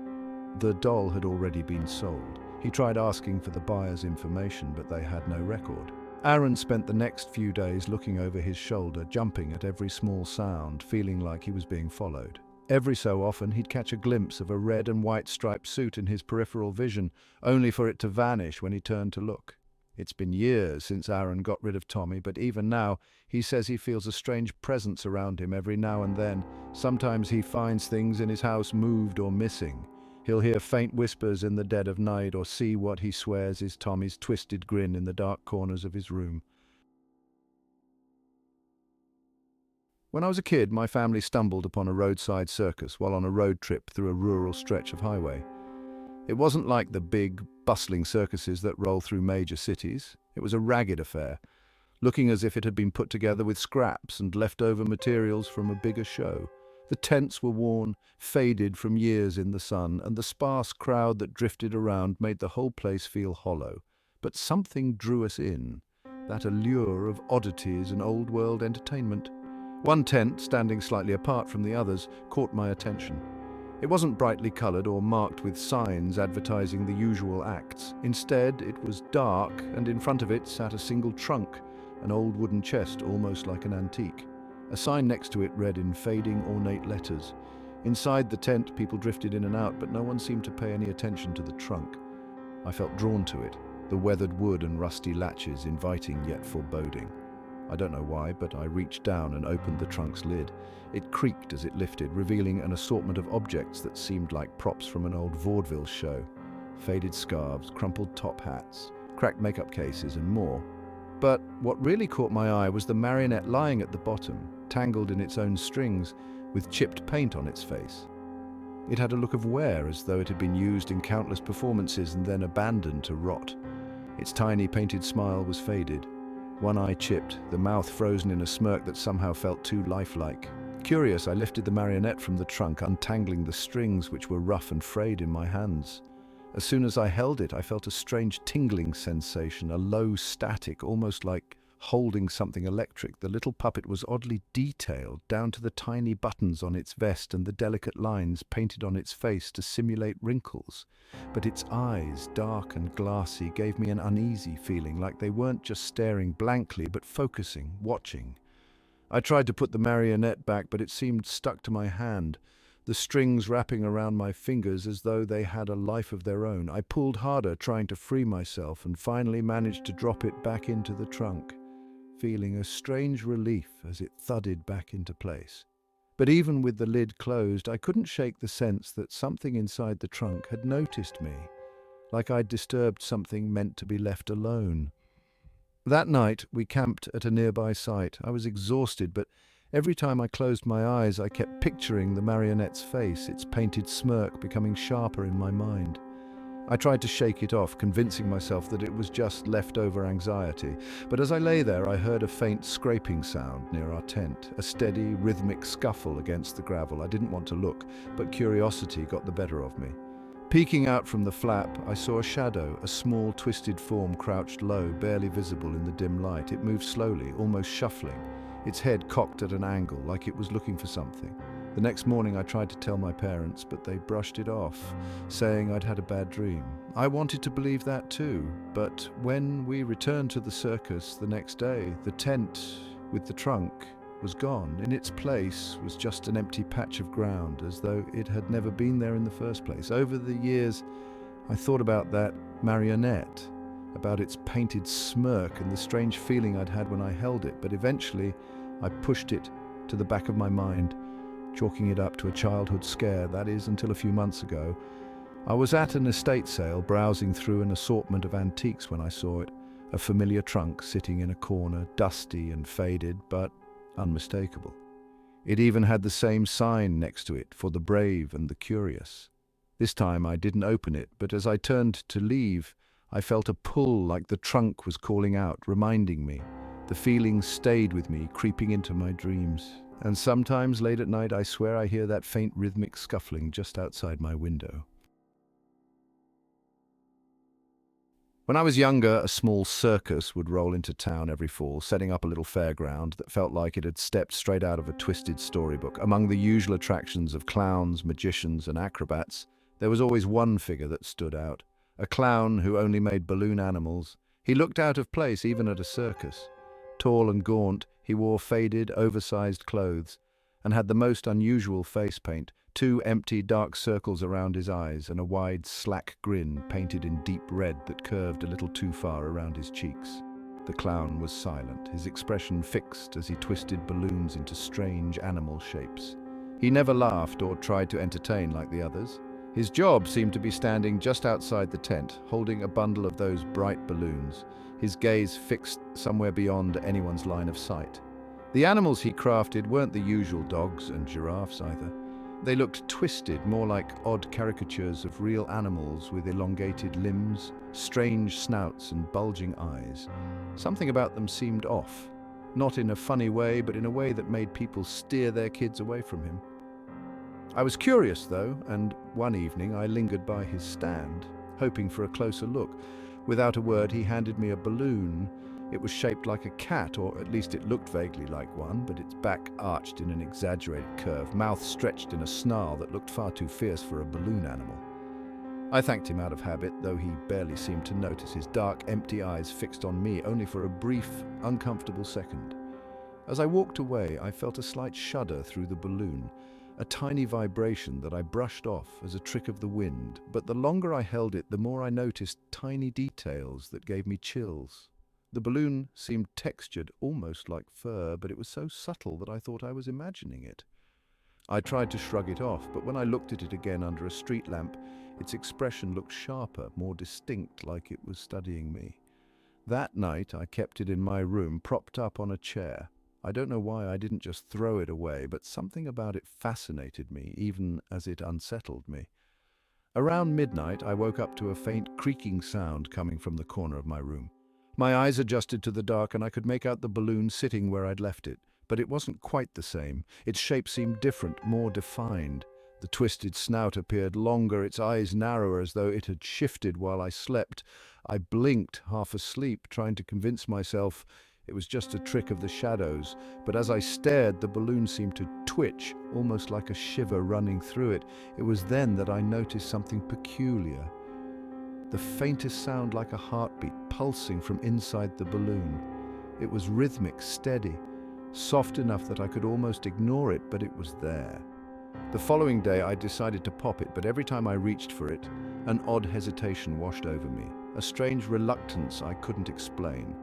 the doll had already been sold. He tried asking for the buyer's information, but they had no record. Aaron spent the next few days looking over his shoulder, jumping at every small sound, feeling like he was being followed. Every so often, he'd catch a glimpse of a red and white striped suit in his peripheral vision, only for it to vanish when he turned to look. It's been years since Aaron got rid of Tommy, but even now, he says he feels a strange presence around him every now and then. Sometimes he finds things in his house moved or missing. He'll hear faint whispers in the dead of night or see what he swears is Tommy's twisted grin in the dark corners of his room. When I was a kid, my family stumbled upon a roadside circus while on a road trip through a rural stretch of highway. It wasn't like the big, bustling circuses that roll through major cities. It was a ragged affair, looking as if it had been put together with scraps and leftover materials from a bigger show. The tents were worn, faded from years in the sun, and the sparse crowd that drifted around made the whole place feel hollow. But something drew us in, that allure of oddities and old-world entertainment. One tent, standing slightly apart from the others, caught my attention. It wasn't brightly coloured or marked with signs advertising the usual acts. Instead, it was dark, and in front of it sat a single trunk, an old wooden chest almost like an antique. A sign next to it read in fading, ornate letters. Inside the tent, people drifted in and out, but no one seemed to pay any attention to the trunk. I felt drawn to it, the weathered wood and rusty latches inviting yet foreboding. I don't know why, but I reached down and opened the trunk's lid. It creaked as it lifted, revealing an assortment of objects that seemed like props from an old vaudeville show. Faded scarves, crumpled top hats, cracked makeup cases, and more. But what really caught my eye was the marionette lying at the bottom, tangled in its own strings, with chipped paint on its face. It had a look of wear, as though it had been used in countless performances and then abandoned to rot. Its tiny painted smile was faded, one eye chipped, the mouth frozen in a smirk that somehow felt too lifelike. Curious, I lifted the marionette from the trunk, untangling the strings which were rough and frayed in my hands. As soon as I held it, I felt a strange tingling sensation, a low static, almost like holding something electric. The little puppet was oddly detailed, down to the tiny buttons on its vest and the delicate lines painted on its face to simulate wrinkles. But its eyes, dark and glassy, gave me an uneasy feeling, like they weren't just staring blankly, but focusing, watching. I tried to put the marionette back, but it seemed stuck to my hand, the strings wrapping around my fingers as though they had a life of their own. I pulled harder, trying to free myself, and finally managed to drop it back into the trunk, feeling a strange relief as it thudded back into place. But even with the lid closed, I couldn't shake the sense that something inside the trunk had noticed me, like I'd disturbed something meant to be left alone. That night, we camped at a nearby site. I was exhausted, but every time I closed my eyes, I kept picturing the marionette's face, its painted smirk becoming sharper in my mind. I tried to shake it off, convincing myself that it was just leftover anxiety. But as I lay there, I heard a faint scraping sound near our tent, a steady, rhythmic scuffle against the gravel. I didn't want to look, but curiosity got the better of me. Peeking out from the flap, I saw a shadow, a small, twisted form crouched low, barely visible in the dim light. It moved slowly, almost shuffling, its head cocked at an angle, like it was looking for something. The next morning I tried to tell my parents, but they brushed it off, saying I'd had a bad dream. I wanted to believe that too, but when we returned to the circus the next day, the tent with the trunk was gone. In its place was just an empty patch of ground, as though it had never been there in the first place. Over the years, I thought about that marionette, about its painted smirk and the strange feeling I'd had when I held it, but eventually I pushed it to the back of my mind, chalking it up to a childhood scare, that is, until a few months ago. I was at an estate sale, browsing through an assortment of antiques when I saw it, a familiar trunk sitting in a corner, dusty and faded, but unmistakable. It even had the same sign next to it, for the brave and the curious. This time I didn't open it, but as I turned to leave, I felt a pull, like the trunk was calling out, reminding me. The feeling stayed with me, creeping into my dreams. And sometimes late at night I swear I hear that faint rhythmic scuffling just outside my window. When I was younger, a small circus would roll into town every fall, setting up a little fairground that felt like it had stepped straight out of a twisted storybook. Among the usual attractions of clowns, magicians, and acrobats, there was always one figure that stood out. A clown who only made balloon animals. He looked out of place even at a circus. Tall and gaunt, he wore faded, oversized clothes and had the most unusual face paint, 2 empty, dark circles around his eyes and a wide, slack grin painted in deep red that curved a little too far around his cheeks. The clown was silent, his expression fixed as he twisted balloons into strange animal shapes. He never laughed or tried to entertain like the others. His job seemed to be standing just outside the tent, holding a bundle of those bright balloons, his gaze fixed somewhere beyond anyone's line of sight. The animals he crafted weren't the usual dogs and giraffes either. They looked twisted, more like odd caricatures of real animals with elongated limbs, strange snouts and bulging eyes. Something about them seemed off, not in a funny way, but in a way that made people steer their kids away from him. I was curious though, and one evening I lingered by his stand, hoping for a closer look. Without a word, he handed me a balloon. It was shaped like a cat, or at least it looked vaguely like one, but its back arched in an exaggerated curve, mouth stretched in a snarl that looked far too fierce for a balloon animal. I thanked him out of habit, though he barely seemed to notice, his dark, empty eyes fixed on me only for a brief, uncomfortable second. As I walked away, I felt a slight shudder through the balloon, a tiny vibration that I brushed off as a trick of the wind, but the longer I held it, the more I noticed tiny details that gave me chills. The balloon seemed textured, almost like fur, but it was so subtle that I thought I was imagining it. I tried to shrug it off, but when I looked at it again under a street lamp, its expression looked sharper, more distinct, like it was studying me. That night, I kept it in my room, propped up on a chair. I don't know why I didn't just throw it away, but something about it fascinated me, even as it unsettled me. Around midnight, I woke up to a faint creaking sound coming from the corner of my room. My eyes adjusted to the dark and I could make out the balloon sitting where I'd left it, but it wasn't quite the same. Its shape seemed different, more defined. The twisted snout appeared longer, its eyes narrower, as though it had shifted while I slept. I blinked, half asleep, trying to convince myself it was just a trick of the shadows, but as I stared, the balloon seemed to twitch, almost like a shiver running through it. It was then that I noticed something peculiar. The faintest sound, like a heartbeat, pulsing from inside the balloon. It was rhythmic, steady, soft enough that I could almost ignore it, but it was there. The following day I decided to pop it, but every time I reached for it, an odd hesitation washed over me, a strange reluctance I couldn't explain.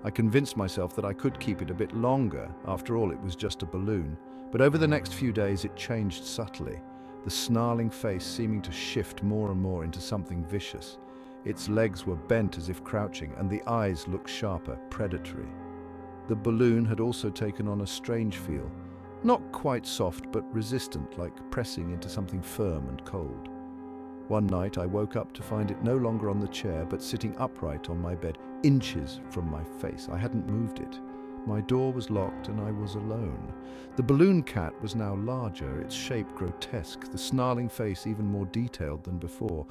I convinced myself that I could keep it a bit longer. After all, it was just a balloon. But over the next few days, it changed subtly, the snarling face seeming to shift more and more into something vicious. Its legs were bent as if crouching, and the eyes looked sharper, predatory. The balloon had also taken on a strange feel, not quite soft, but resistant, like pressing into something firm and cold. One night, I woke up to find it no longer on the chair, but sitting upright on my bed, inches from my face. I hadn't moved it. My door was locked and I was alone. The balloon cat was now larger, its shape grotesque, the snarling face even more detailed than before.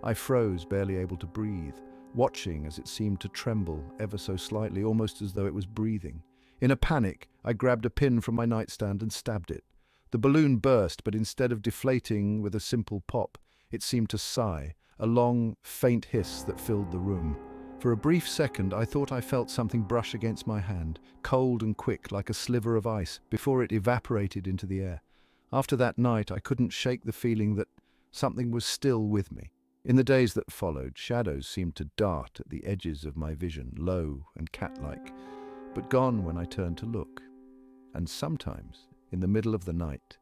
I froze, barely able to breathe, watching as it seemed to tremble ever so slightly, almost as though it was breathing. In a panic, I grabbed a pin from my nightstand and stabbed it. The balloon burst, but instead of deflating with a simple pop, it seemed to sigh, a long, faint hiss that filled the room. For a brief second, I thought I felt something brush against my hand, cold and quick, like a sliver of ice, before it evaporated into the air. After that night, I couldn't shake the feeling that something was still with me. In the days that followed, shadows seemed to dart at the edges of my vision, low and cat-like, but gone when I turned to look. And sometimes, in the middle of the night,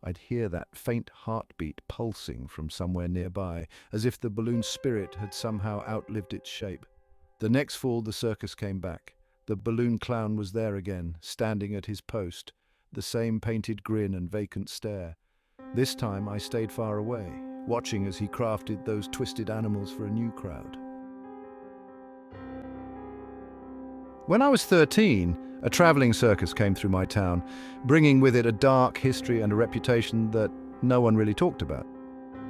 I'd hear that faint heartbeat pulsing from somewhere nearby, as if the balloon spirit had somehow outlived its shape. The next fall, the circus came back. The balloon clown was there again, standing at his post, the same painted grin and vacant stare. This time I stayed far away, watching as he crafted those twisted animals for a new crowd. When I was 13, a traveling circus came through my town, bringing with it a dark history and a reputation that no one really talked about.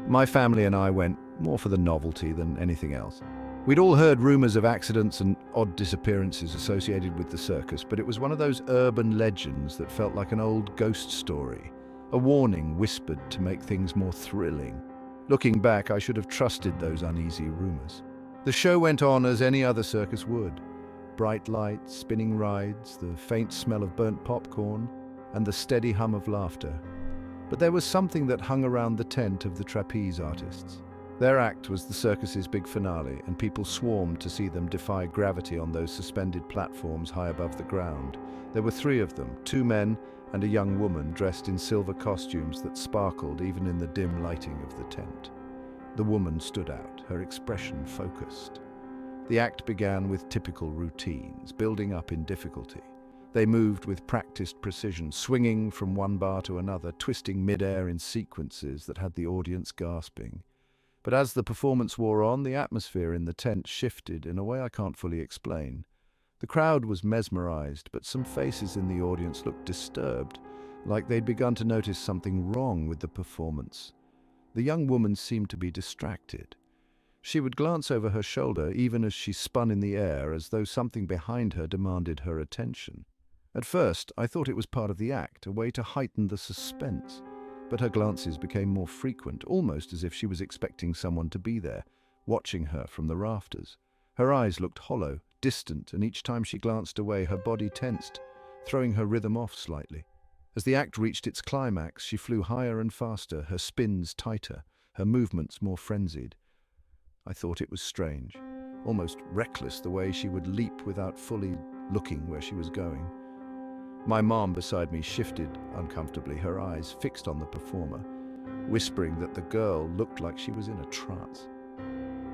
My family and I went more for the novelty than anything else. We'd all heard rumors of accidents and odd disappearances associated with the circus, but it was one of those urban legends that felt like an old ghost story, a warning whispered to make things more thrilling. Looking back, I should have trusted those uneasy rumors. The show went on as any other circus would. Bright lights, spinning rides, the faint smell of burnt popcorn, and the steady hum of laughter. But there was something that hung around the tent of the trapeze artists. Their act was the circus's big finale, and people swarmed to see them defy gravity on those suspended platforms high above the ground. There were 3 of them, 2 men and a young woman dressed in silver costumes that sparkled even in the dim lighting of the tent. The woman stood out, her expression focused. The act began with typical routines, building up in difficulty. They moved with practiced precision, swinging from one bar to another, twisting mid-air in sequences that had the audience gasping. But as the performance wore on, the atmosphere in the tent shifted in a way I can't fully explain. The crowd was mesmerized, but some faces in the audience looked disturbed, like they'd begun to notice something wrong with the performance. The young woman seemed to be distracted. She would glance over her shoulder even as she spun in the air, as though something behind her demanded her attention. At first, I thought it was part of the act, a way to heighten the suspense. But her glances became more frequent, almost as if she was expecting someone to be there, watching her from the rafters. Her eyes looked hollow, distant, and each time she glanced away, her body tensed, throwing her rhythm off slightly. As the act reached its climax, she flew higher and faster, her spins tighter, her movements more frenzied. I thought it was strange, almost reckless, the way she would leap without fully looking where she was going. My mom beside me shifted uncomfortably, her eyes fixed on the performer, whispering that the girl looked like she was in a trance.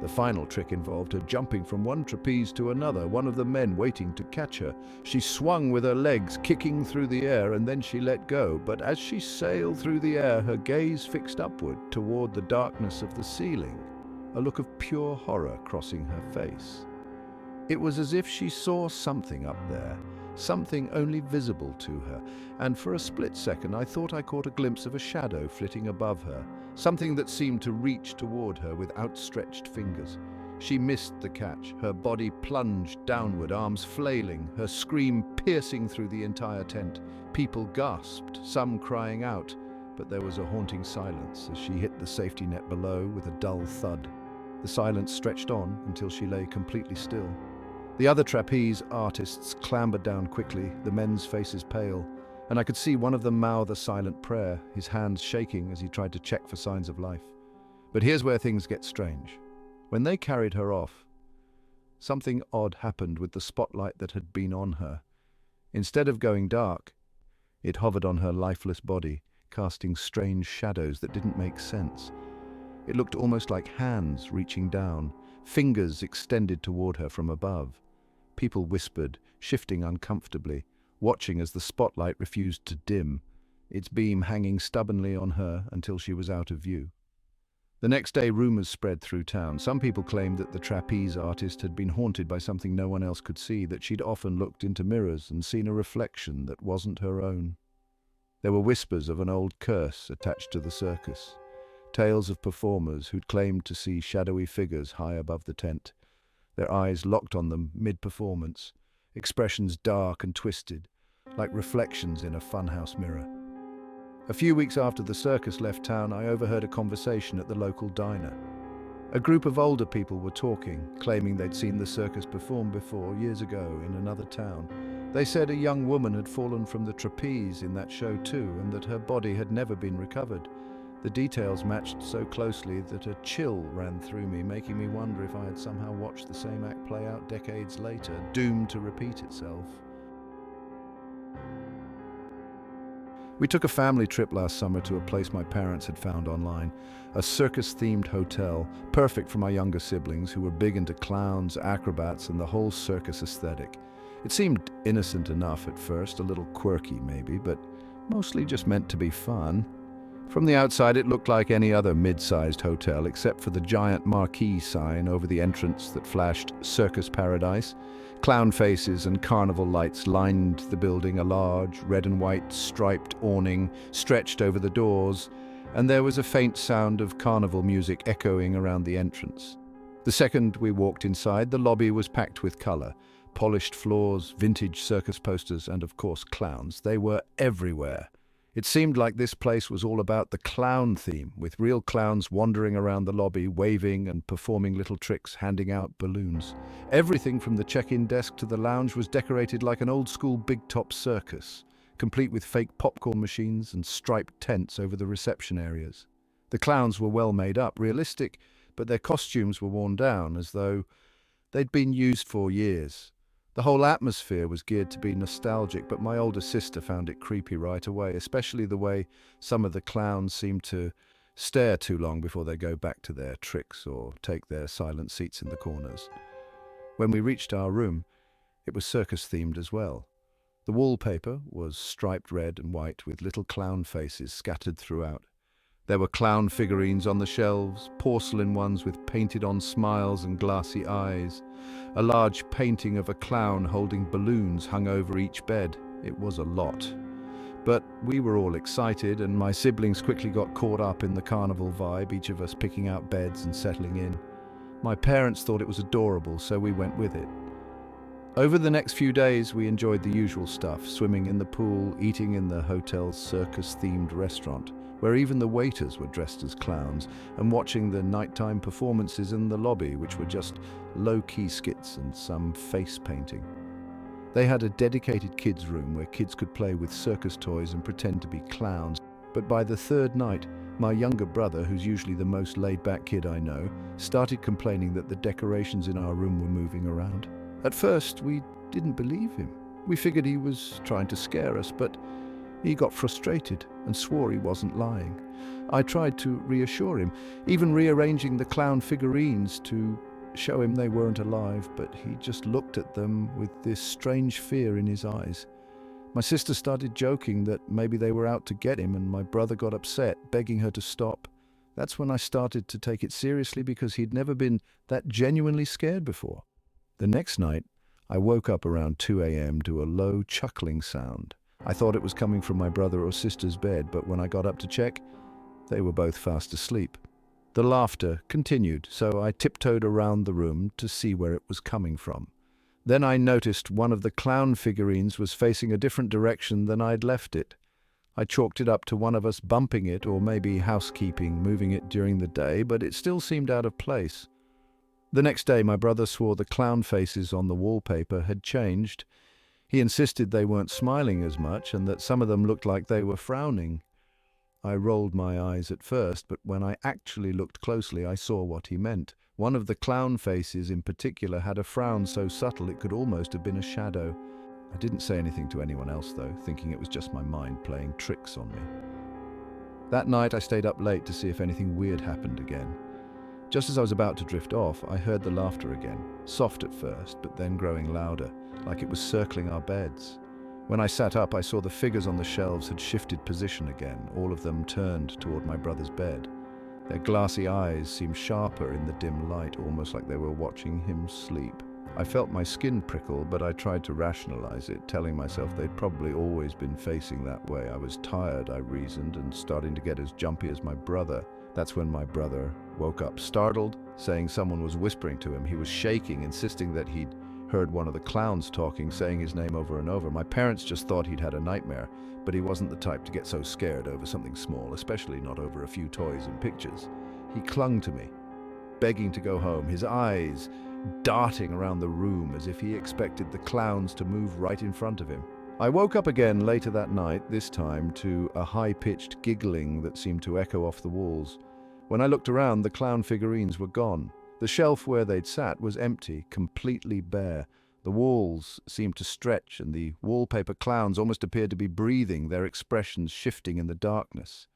The final trick involved her jumping from one trapeze to another, one of the men waiting to catch her. She swung with her legs, kicking through the air, and then she let go. But as she sailed through the air, her gaze fixed upward toward the darkness of the ceiling, a look of pure horror crossing her face. It was as if she saw something up there, something only visible to her, and for a split second I thought I caught a glimpse of a shadow flitting above her, something that seemed to reach toward her with outstretched fingers. She missed the catch. Her body plunged downward, arms flailing, her scream piercing through the entire tent. People gasped, some crying out, but there was a haunting silence as she hit the safety net below with a dull thud. The silence stretched on until she lay completely still. The other trapeze artists clambered down quickly, the men's faces pale, and I could see one of them mouth a silent prayer, his hands shaking as he tried to check for signs of life. But here's where things get strange. When they carried her off, something odd happened with the spotlight that had been on her. Instead of going dark, it hovered on her lifeless body, casting strange shadows that didn't make sense. It looked almost like hands reaching down, fingers extended toward her from above. People whispered, shifting uncomfortably, watching as the spotlight refused to dim, its beam hanging stubbornly on her until she was out of view. The next day, rumors spread through town. Some people claimed that the trapeze artist had been haunted by something no one else could see, that she'd often looked into mirrors and seen a reflection that wasn't her own. There were whispers of an old curse attached to the circus, tales of performers who'd claimed to see shadowy figures high above the tent, their eyes locked on them mid-performance, expressions dark and twisted, like reflections in a funhouse mirror. A few weeks after the circus left town, I overheard a conversation at the local diner. A group of older people were talking, claiming they'd seen the circus perform before, years ago, in another town. They said a young woman had fallen from the trapeze in that show too, and that her body had never been recovered. The details matched so closely that a chill ran through me, making me wonder if I had somehow watched the same act play out decades later, doomed to repeat itself. We took a family trip last summer to a place my parents had found online, a circus-themed hotel, perfect for my younger siblings who were big into clowns, acrobats, and the whole circus aesthetic. It seemed innocent enough at first, a little quirky maybe, but mostly just meant to be fun. From the outside, it looked like any other mid-sized hotel, except for the giant marquee sign over the entrance that flashed Circus Paradise. Clown faces and carnival lights lined the building, a large red and white striped awning stretched over the doors, and there was a faint sound of carnival music echoing around the entrance. The second we walked inside, the lobby was packed with color. Polished floors, vintage circus posters, and of course clowns. They were everywhere. It seemed like this place was all about the clown theme, with real clowns wandering around the lobby, waving and performing little tricks, handing out balloons. Everything from the check-in desk to the lounge was decorated like an old-school big-top circus, complete with fake popcorn machines and striped tents over the reception areas. The clowns were well made up, realistic, but their costumes were worn down, as though they'd been used for years. The whole atmosphere was geared to be nostalgic, but my older sister found it creepy right away, especially the way some of the clowns seemed to stare too long before they go back to their tricks or take their silent seats in the corners. When we reached our room, it was circus-themed as well. The wallpaper was striped red and white with little clown faces scattered throughout. There were clown figurines on the shelves, porcelain ones with painted-on smiles and glassy eyes. A large painting of a clown holding balloons hung over each bed. It was a lot. But we were all excited, and my siblings quickly got caught up in the carnival vibe, each of us picking out beds and settling in. My parents thought it was adorable, so we went with it. Over the next few days, we enjoyed the usual stuff, swimming in the pool, eating in the hotel's circus-themed restaurant, where even the waiters were dressed as clowns, and watching the nighttime performances in the lobby, which were just low-key skits and some face painting. They had a dedicated kids' room where kids could play with circus toys and pretend to be clowns. But by the third night, my younger brother, who's usually the most laid-back kid I know, started complaining that the decorations in our room were moving around. At first, we didn't believe him. We figured he was trying to scare us, but he got frustrated and swore he wasn't lying. I tried to reassure him, even rearranging the clown figurines to show him they weren't alive, but he just looked at them with this strange fear in his eyes. My sister started joking that maybe they were out to get him, and my brother got upset, begging her to stop. That's when I started to take it seriously, because he'd never been that genuinely scared before. The next night, I woke up around 2 a.m. to a low chuckling sound. I thought it was coming from my brother or sister's bed, but when I got up to check, they were both fast asleep. The laughter continued, so I tiptoed around the room to see where it was coming from. Then I noticed one of the clown figurines was facing a different direction than I'd left it. I chalked it up to one of us bumping it, or maybe housekeeping moving it during the day, but it still seemed out of place. The next day, my brother swore the clown faces on the wallpaper had changed. He insisted they weren't smiling as much and that some of them looked like they were frowning. I rolled my eyes at first, but when I actually looked closely, I saw what he meant. One of the clown faces in particular had a frown so subtle it could almost have been a shadow. I didn't say anything to anyone else, though, thinking it was just my mind playing tricks on me. That night, I stayed up late to see if anything weird happened again. Just as I was about to drift off, I heard the laughter again, soft at first, but then growing louder, like it was circling our beds. When I sat up, I saw the figures on the shelves had shifted position again, all of them turned toward my brother's bed. Their glassy eyes seemed sharper in the dim light, almost like they were watching him sleep. I felt my skin prickle, but I tried to rationalize it, telling myself they'd probably always been facing that way. I was tired, I reasoned, and starting to get as jumpy as my brother. That's when my brother woke up, startled, saying someone was whispering to him. He was shaking, insisting that he'd heard one of the clowns talking, saying his name over and over. My parents just thought he'd had a nightmare, but he wasn't the type to get so scared over something small, especially not over a few toys and pictures. He clung to me, begging to go home, his eyes darting around the room as if he expected the clowns to move right in front of him. I woke up again later that night, this time to a high-pitched giggling that seemed to echo off the walls. When I looked around, the clown figurines were gone. The shelf where they'd sat was empty, completely bare. The walls seemed to stretch, and the wallpaper clowns almost appeared to be breathing, their expressions shifting in the darkness.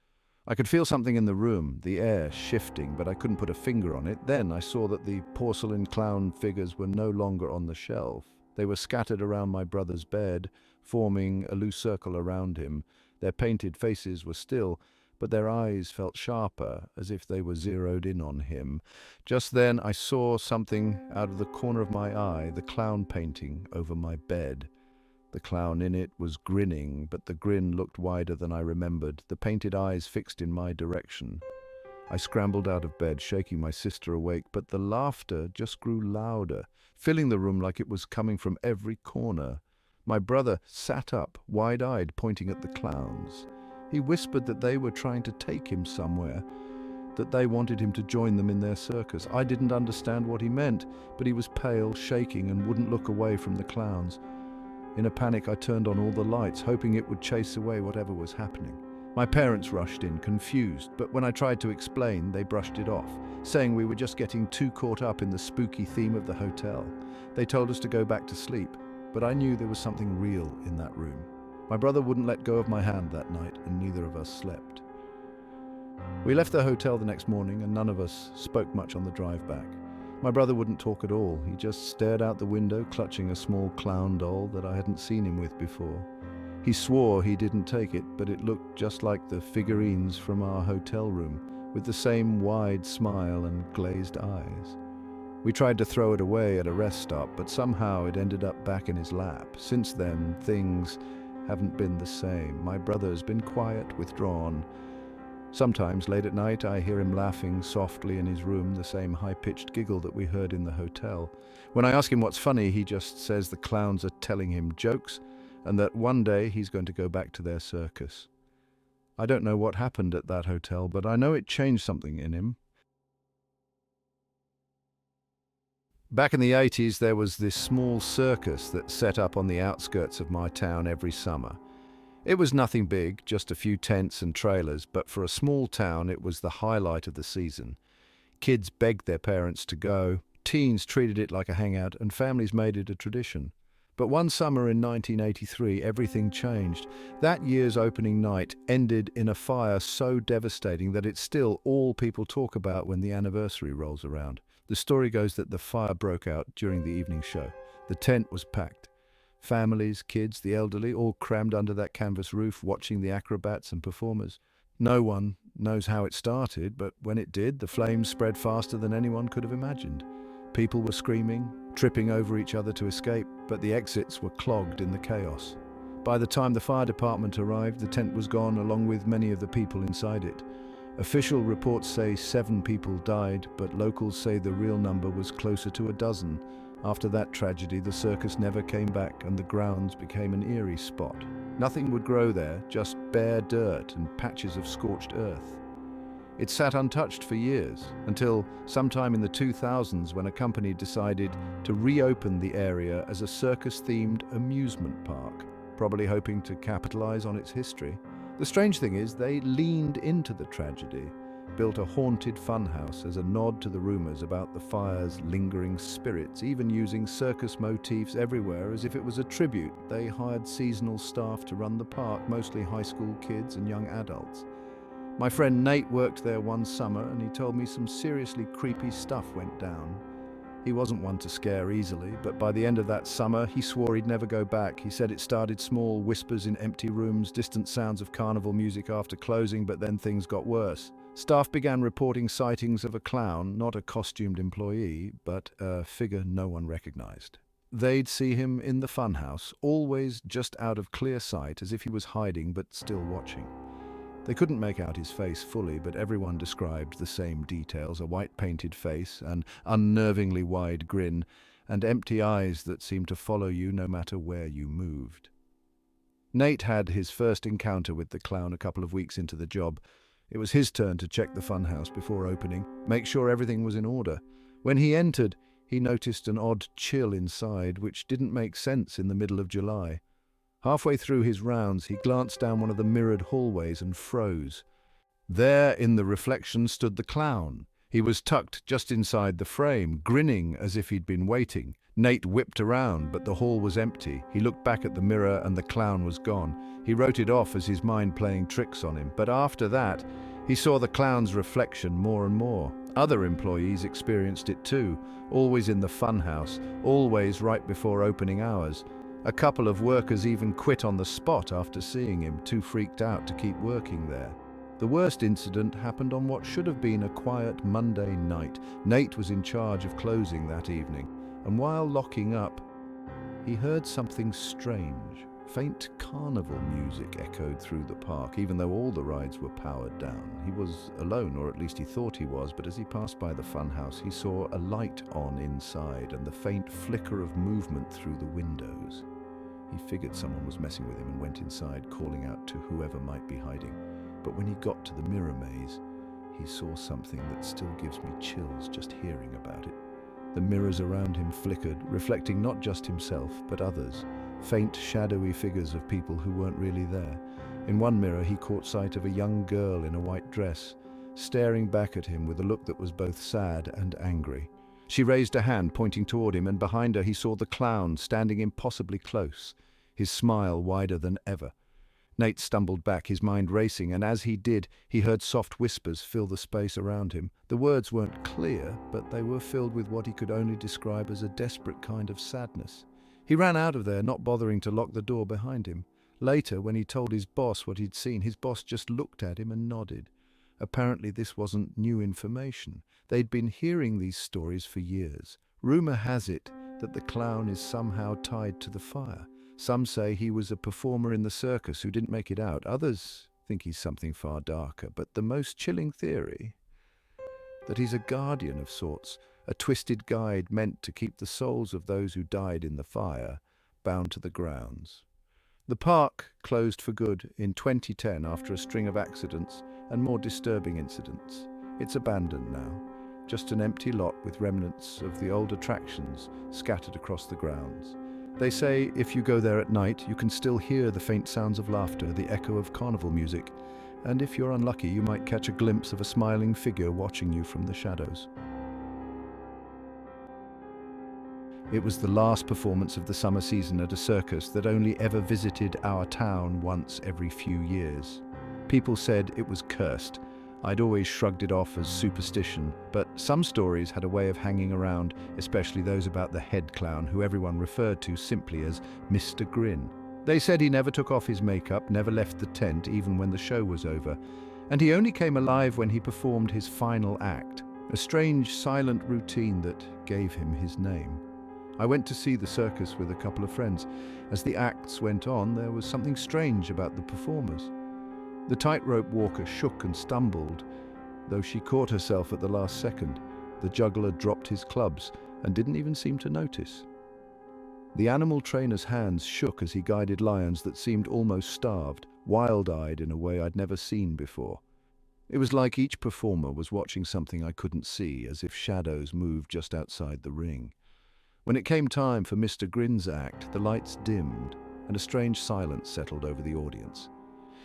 I could feel something in the room, the air shifting, but I couldn't put a finger on it. Then I saw that the porcelain clown figures were no longer on the shelf. They were scattered around my brother's bed, forming a loose circle around him. Their painted faces were still, but their eyes felt sharper, as if they were zeroed in on him. Just then I saw something out of the corner of my eye, the clown painting over my bed. The clown in it was grinning, but the grin looked wider than I remembered, the painted eyes fixed in my direction. I scrambled out of bed, shaking my sister awake, but the laughter just grew louder, filling the room like it was coming from every corner. My brother sat up, wide-eyed, pointing at the clowns. He whispered that they were trying to take him somewhere, that they wanted him to join them in their circus. I didn't understand what he meant, but he was pale, shaking, and wouldn't look away from the clowns. In a panic, I turned on all the lights, hoping it would chase away whatever was happening. My parents rushed in, confused, but when I tried to explain, they brushed it off, saying we were just getting too caught up in the spooky theme of the hotel. They told us to go back to sleep, but I knew there was something real in that room. My brother wouldn't let go of my hand that night, and neither of us slept. We left the hotel the next morning and none of us spoke much on the drive back. My brother wouldn't talk at all. He just stared out the window, clutching a small clown doll that I hadn't seen him with before. He swore he didn't take it, but it looked just like the figurines from our hotel room, with the same wide smile and glazed eyes. We tried to throw it away at a rest stop, but somehow it ended up back in his lap. Since then, things haven't been the same. My brother's been quiet, withdrawn. Sometimes, late at night, I hear him laughing softly in his room, the same high-pitched giggle that we heard in the hotel. When I ask him what's funny, he just says the clowns are telling him jokes, and that one day he's going to go back to their circus. I don't know what happened at that hotel, but I know it changed something in him. Back in the 80s, there was this small circus that set up on the outskirts of my town every summer. It was nothing big, just a few tents and trailers, but for a small town, it was the highlight of the season. Kids begged their parents to go, teens treated it like a hangout, and families made it a tradition. But one summer in 1983, everything changed. That year's opening night ended in a fire so devastating that it's still all people talk about when the anniversary rolls around. The story goes that the fire broke out during the evening show. The tent was packed. Families, kids, the elderly, all crammed under that canvas roof, watching the acrobats and performers. No one knows how it started, but when it did, the flames spread faster than anyone could have imagined. People were screaming, tripping over each other to escape, but the exits were clogged in the chaos. By the time the fire department arrived, the tent was gone, along with many of the people inside it. Official reports say 7 people died, but locals say the real number was closer to a dozen. After that tragedy, the circus never came back and the grounds became an eerie spot. Nothing would grow there, just bare dirt and patches of scorched earth. It sat untouched for years, until sometime in the 2000s when a company decided to reopen the area as a circus-themed amusement park, probably hoping to capitalize on its history. The strange thing is, they leaned into the tragedy, built a haunted funhouse as a nod to the rumors about the fire's lingering spirits, even using circus motifs everywhere as if it was a tribute. They hired seasonal staff to run the park, mostly high school kids and young adults. My friend Nate worked there one summer and he told me some seriously creepy stuff went down. He wasn't one to scare easily, but by the end of that summer, he swore he'd never go back. He said it started small, whispers in empty rooms, distant sounds of carnival music after closing, but then things got worse. Staff began reporting sightings of a clown, not a costumed employee, but a figure no one recognized. They'd see him in the funhouse, always just out of clear sight, as if he was hiding but still watching. They couldn't make out his face fully, but everyone described the same details: a white-painted face, an unnervingly wide grin, and empty eyes that seemed to follow you no matter where you moved. Nate had his first encounter with the clown a couple of weeks into the job. It was his turn to check the funhouse before opening, make sure everything was in order. When he entered, he noticed an odd chill inside, which didn't make sense in the middle of July. Halfway through his rounds, he glanced down one of the mirrored hallways and froze. There, in the reflection, stood the clown. He was tucked just inside the frame, grinning as if he'd been waiting. Nate whipped around, but the hall was empty. He looked back at the mirror and the clown was gone. He wrote it off as his mind playing tricks on him. But after that, he saw the clown's reflection more and more. Other employees experienced it too, always in the funhouse, always right before opening hours. A couple of workers even quit on the spot after seeing him, too freaked out to keep working there. The worst incident happened on what should have been a quiet Monday night. Nate was in charge of closing that evening, and while locking up, he heard something strange. Faint carnival music echoed through the park, even though all the rides were powered down. He was alone, or at least he thought he was, but as he passed by the funhouse, he saw a light on inside and the faint flicker of movement through the windows. He figured someone was messing with him and went inside, calling out to whoever might be hiding. But when he got to the mirror maze, he saw something that still gives me chills just hearing about it. The mirrors around him flickered, reflecting not just himself, but others, faint, shadowy figures of people who weren't really there. In one mirror, he caught sight of a young girl in a white dress, staring back at him with a look that was both sad and angry. She raised a hand, pointing toward him, and behind her he saw the clown standing impossibly close, his smile wider than ever. Nate stumbled back, his mind racing, and as he did, he heard soft whispers fill the space around him. The words weren't clear, but they were filled with what he could only describe as a desperate kind of sadness. He ran out of there, not bothering to lock the door behind him. Later, when he told his boss what he'd seen, his boss just looked at him and nodded. Apparently this wasn't new information. They'd been hearing these stories for years. Rumor has it that the clown is somehow tied to the fire. Some say he was a performer in the circus who didn't make it out. Others think he's something far darker. But the most chilling theory, that he's a guardian of sorts, a twisted guide meant to keep the souls of those who died in the fire bound to the grounds. The park closed for good in 2010 after a string of accidents and more disturbing incidents. It's abandoned now, just an empty lot with remnants of the old attractions scattered across the grounds. They say if you go there at night, you can still hear the faint sounds of laughter, the echo of carnival music, and if you're unlucky, you might catch a glimpse of a smiling figure watching you from the shadows. It was the last performance of the summer season at a circus that only ever visited our town once every few years. People said it was cursed. I'd always shrugged it off as superstition, but some stories had a way of hanging around, especially those about the head clown, who everyone referred to simply as Mr. Grin. They said he never took off his makeup, never left the tent even when the show was over, and he only came alive when he performed his final act, a strange silent routine that gave him his name. I went to see the circus with a couple of friends. As the acts went on, there was something strange about the performers. The tightrope walker shook and stumbled, though she caught herself at the last second. The juggler dropped his clubs and didn't even seem to notice. The animal trainer's hands shook as he guided lions that seemed almost starved, wild-eyed in a way I'd never seen before. It was like each performer was watching something I couldn't see, as if shadows moved just outside the ring. When it came time for Mr. Grin's act, the lights dimmed and a strange silence settled over the audience.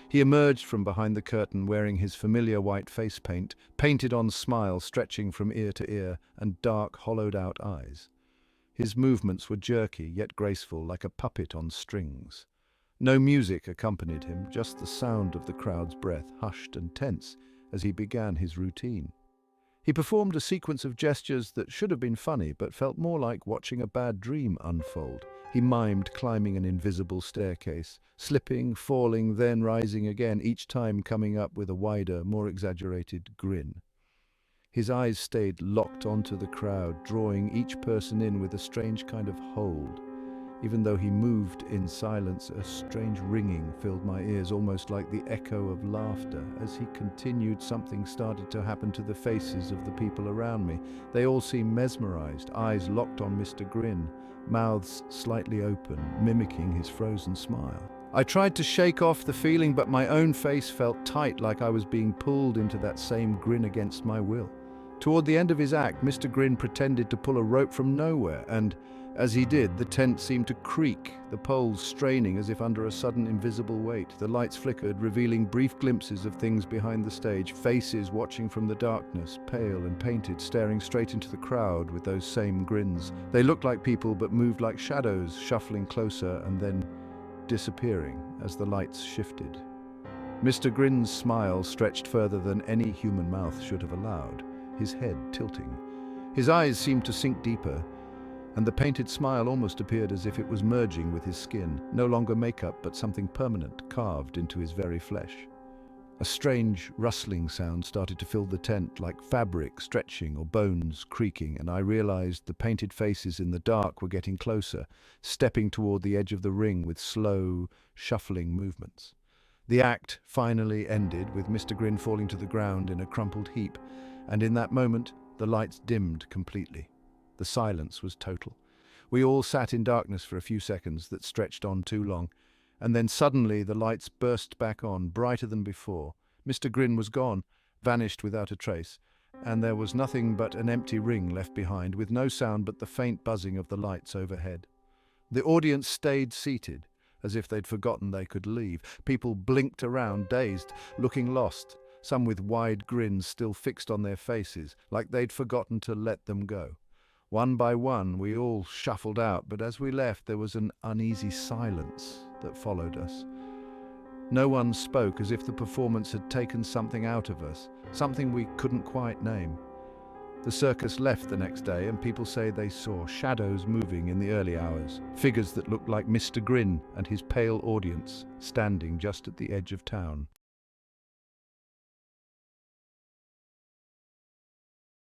He emerged from behind the curtain wearing his familiar white face paint, painted-on smile stretching from ear to ear, and dark, hollowed-out eyes. His movements were jerky, yet graceful, like a puppet on strings. No music accompanied him, just the sound of the crowd's breath, hushed and tense, as he began his routine. He performed a sequence of gestures that should have been funny, but felt more like watching a bad dream unfold. He mimed climbing an invisible staircase, slipping, falling, then rising again, each time coming up with a wider, more exaggerated grin. His eyes stayed locked onto the crowd, drawing each person in with a strange kind of hold. Even though he moved in silence, a strange ringing filled my ears, almost like the echo of laughter. As he continued, something started to happen to the faces of the people around me. They all seemed mesmerized, eyes locked on Mr. Grin, mouths slightly open, mimicking his frozen smile. I tried to shake off the feeling, but my own face felt tight, like I was being pulled into that same grin against my will. Toward the end of his act, Mr. Grin pretended to pull a rope from nowhere, and as he did, the tent seemed to creak, the poles straining as if under a sudden invisible weight. The lights flickered, revealing brief glimpses of things behind the stage, faces watching from the darkness, pale and painted, staring straight into the crowd with those same grins. They looked like people but moved like shadows, shuffling closer and then disappearing as the lights shifted. Mr. Grin's smile stretched further than any human mouth should have allowed, his head tilting. His eyes seemed to sink deeper, and the painted smile almost appeared as if it was merging with his skin, no longer makeup but something permanent, carved into his very flesh. A strange rustling sound started to fill the tent, like fabric stretching or bones creaking, and I realized the painted faces in the dark were getting closer, stepping toward the edge of the ring with slow, shuffling movements. The act finally ended with Mr. Grin falling to the ground in a crumpled heap, and in that moment the lights dimmed completely. The silence was total. We all sat in darkness for a few seconds that stretched on too long, and then suddenly the lights burst back on, brighter than before. Mr. Grin was gone, vanished without a trace, and there was nothing but an empty ring left behind, with no sound but the faint buzzing of the lights overhead. The audience stayed seated, as if they'd forgotten they could leave. People blinked around, dazed, looking lost, some with wide grins still fixed on their faces, like they'd forgotten to let them go. One by one, we all shuffled out, but as we left, there was an uneasy silence that followed us. No one spoke, as if the performance had taken something out of us, something we couldn't quite name. The circus left the next day, and people say they saw shadows moving in the early hours, figures that looked like Mr. Grin and his pale audience standing just at the edge of town.